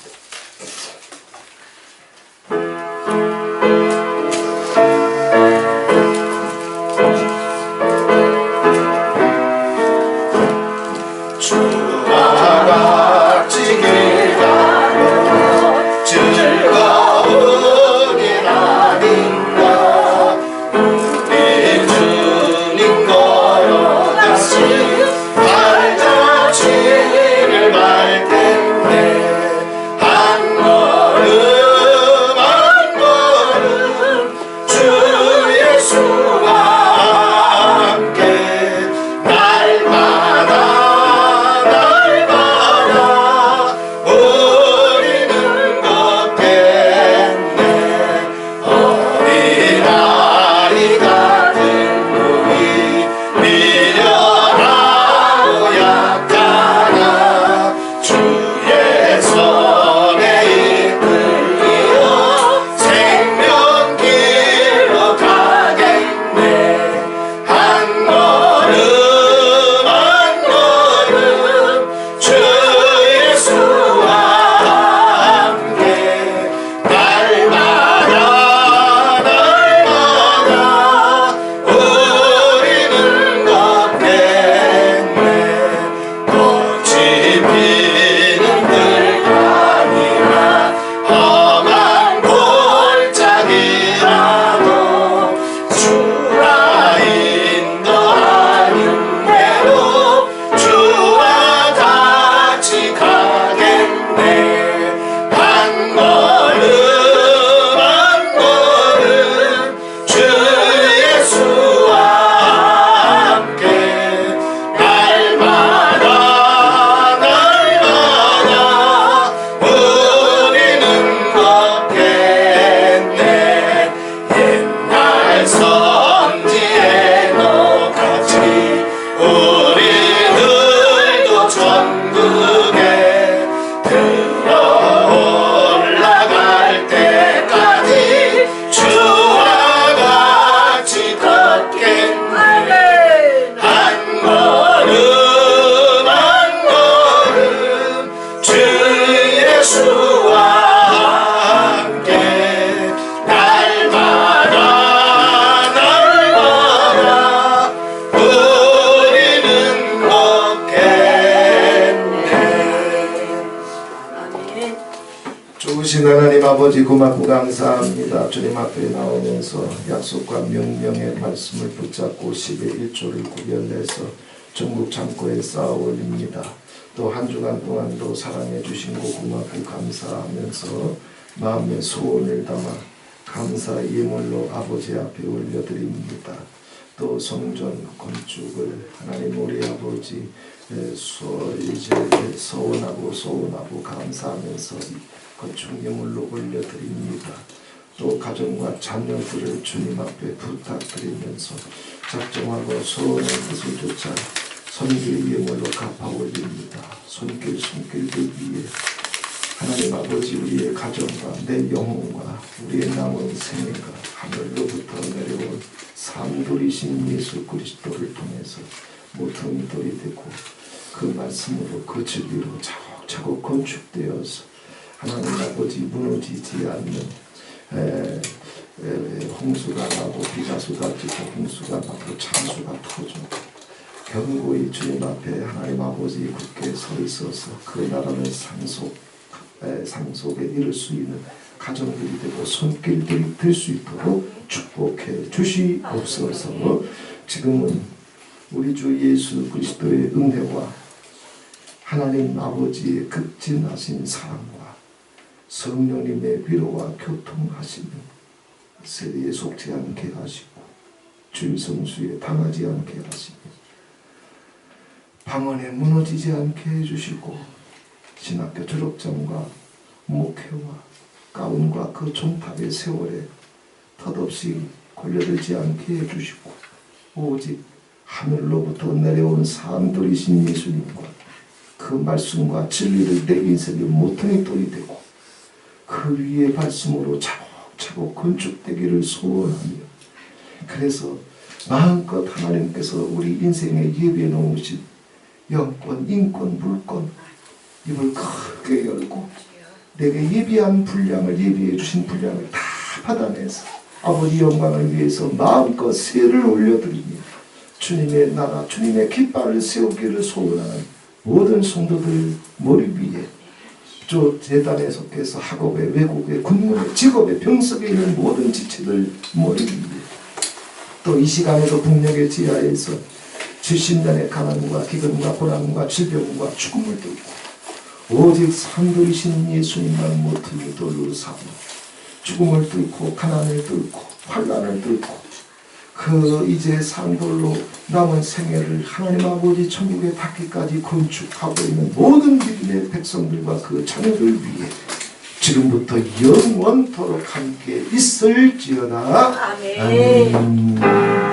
아버지 고맙고 감사합니다. 주님 앞에 나오면서 약속과 명령의 말씀을 붙잡고 10의 1조를 구별내서 전국 창고에 쌓아 올립니다. 또 한 주간 동안도 사랑해 주신 거 고맙고 감사하면서 마음의 소원을 담아 감사 예물로 아버지 앞에 올려드립니다. 또 성전 건축을 하나님 우리 아버지 이제 소원하고 감사하면서 건축 예물로 올려드립니다. 또 가정과 자녀들을 주님 앞에 부탁드리면서 작정하고 소원의 뜻을 쫓아 선길 예물로 갚아 올립니다. 손길 위에 하나님 아버지 우리의 가정과 내 영혼과 우리의 남은 생애가 하늘로부터 내려온 삼돌이신 예수 그리스도를 통해서 모퉁이 돌이 되고 그 말씀으로 그 진리로 차곡차곡 건축되어서 하나님 아버지 무너지지 않는 홍수가 나고 비가 쏟아지고 홍수가 나고 창수가 터지고 견고히 주님 앞에 하나님 아버지 굳게 서 있어서 그 나라를 상속에 이를 수 있는 가정들이 되고 손길들이 될 수 있도록 축복해 주시옵소서. 지금은 우리 주 예수 그리스도의 은혜와 하나님 아버지의 극진하신 사랑과 성령님의 위로와 교통하시는 세대에 속지 않게 하시고 주일성수에 당하지 않게 하시고 방언에 무너지지 않게 해주시고 신학교 졸업장과 목회와 가운과 그 종탑의 세월에 덧없이 걸려들지 않게 해주시고 오직 하늘로부터 내려온 사람들이신 예수님과 그 말씀과 진리를 내 인생의 모퉁이 돌이 되고 그 위에 말씀으로 차곡차곡 건축되기를 소원하며 그래서 마음껏 하나님께서 우리 인생에 예비해 놓으신 영권, 인권, 물권 입을 크게 열고 내게 예비한 분량을 예비해 주신 분량을 다 받아내서 아버지 영광을 위해서 마음껏 세를 올려드리며 주님의 나라, 주님의 깃발을 세우기를 소원하는 모든 성도들 머리 위에 저 재단에 속해서 학업에 외국에 군문에 직업에 병석에 있는 모든 지체들 머리 위에 또 이 시간에도 북녘의 지하에서 70년의 가난과 기근과 고난과 질병과 죽음을 뚫고 오직 산돌이신 예수님만 모퉁이 돌로 삼아 죽음을 뚫고 가난을 뚫고 환난을 뚫고 그 이제 산돌로 남은 생애를 하나님 아버지 천국에 닿기까지 건축하고 있는 모든 믿음의 백성들과 그 자녀들 위해 지금부터 영원토록 함께 있을지어다. 아멘. 아멘.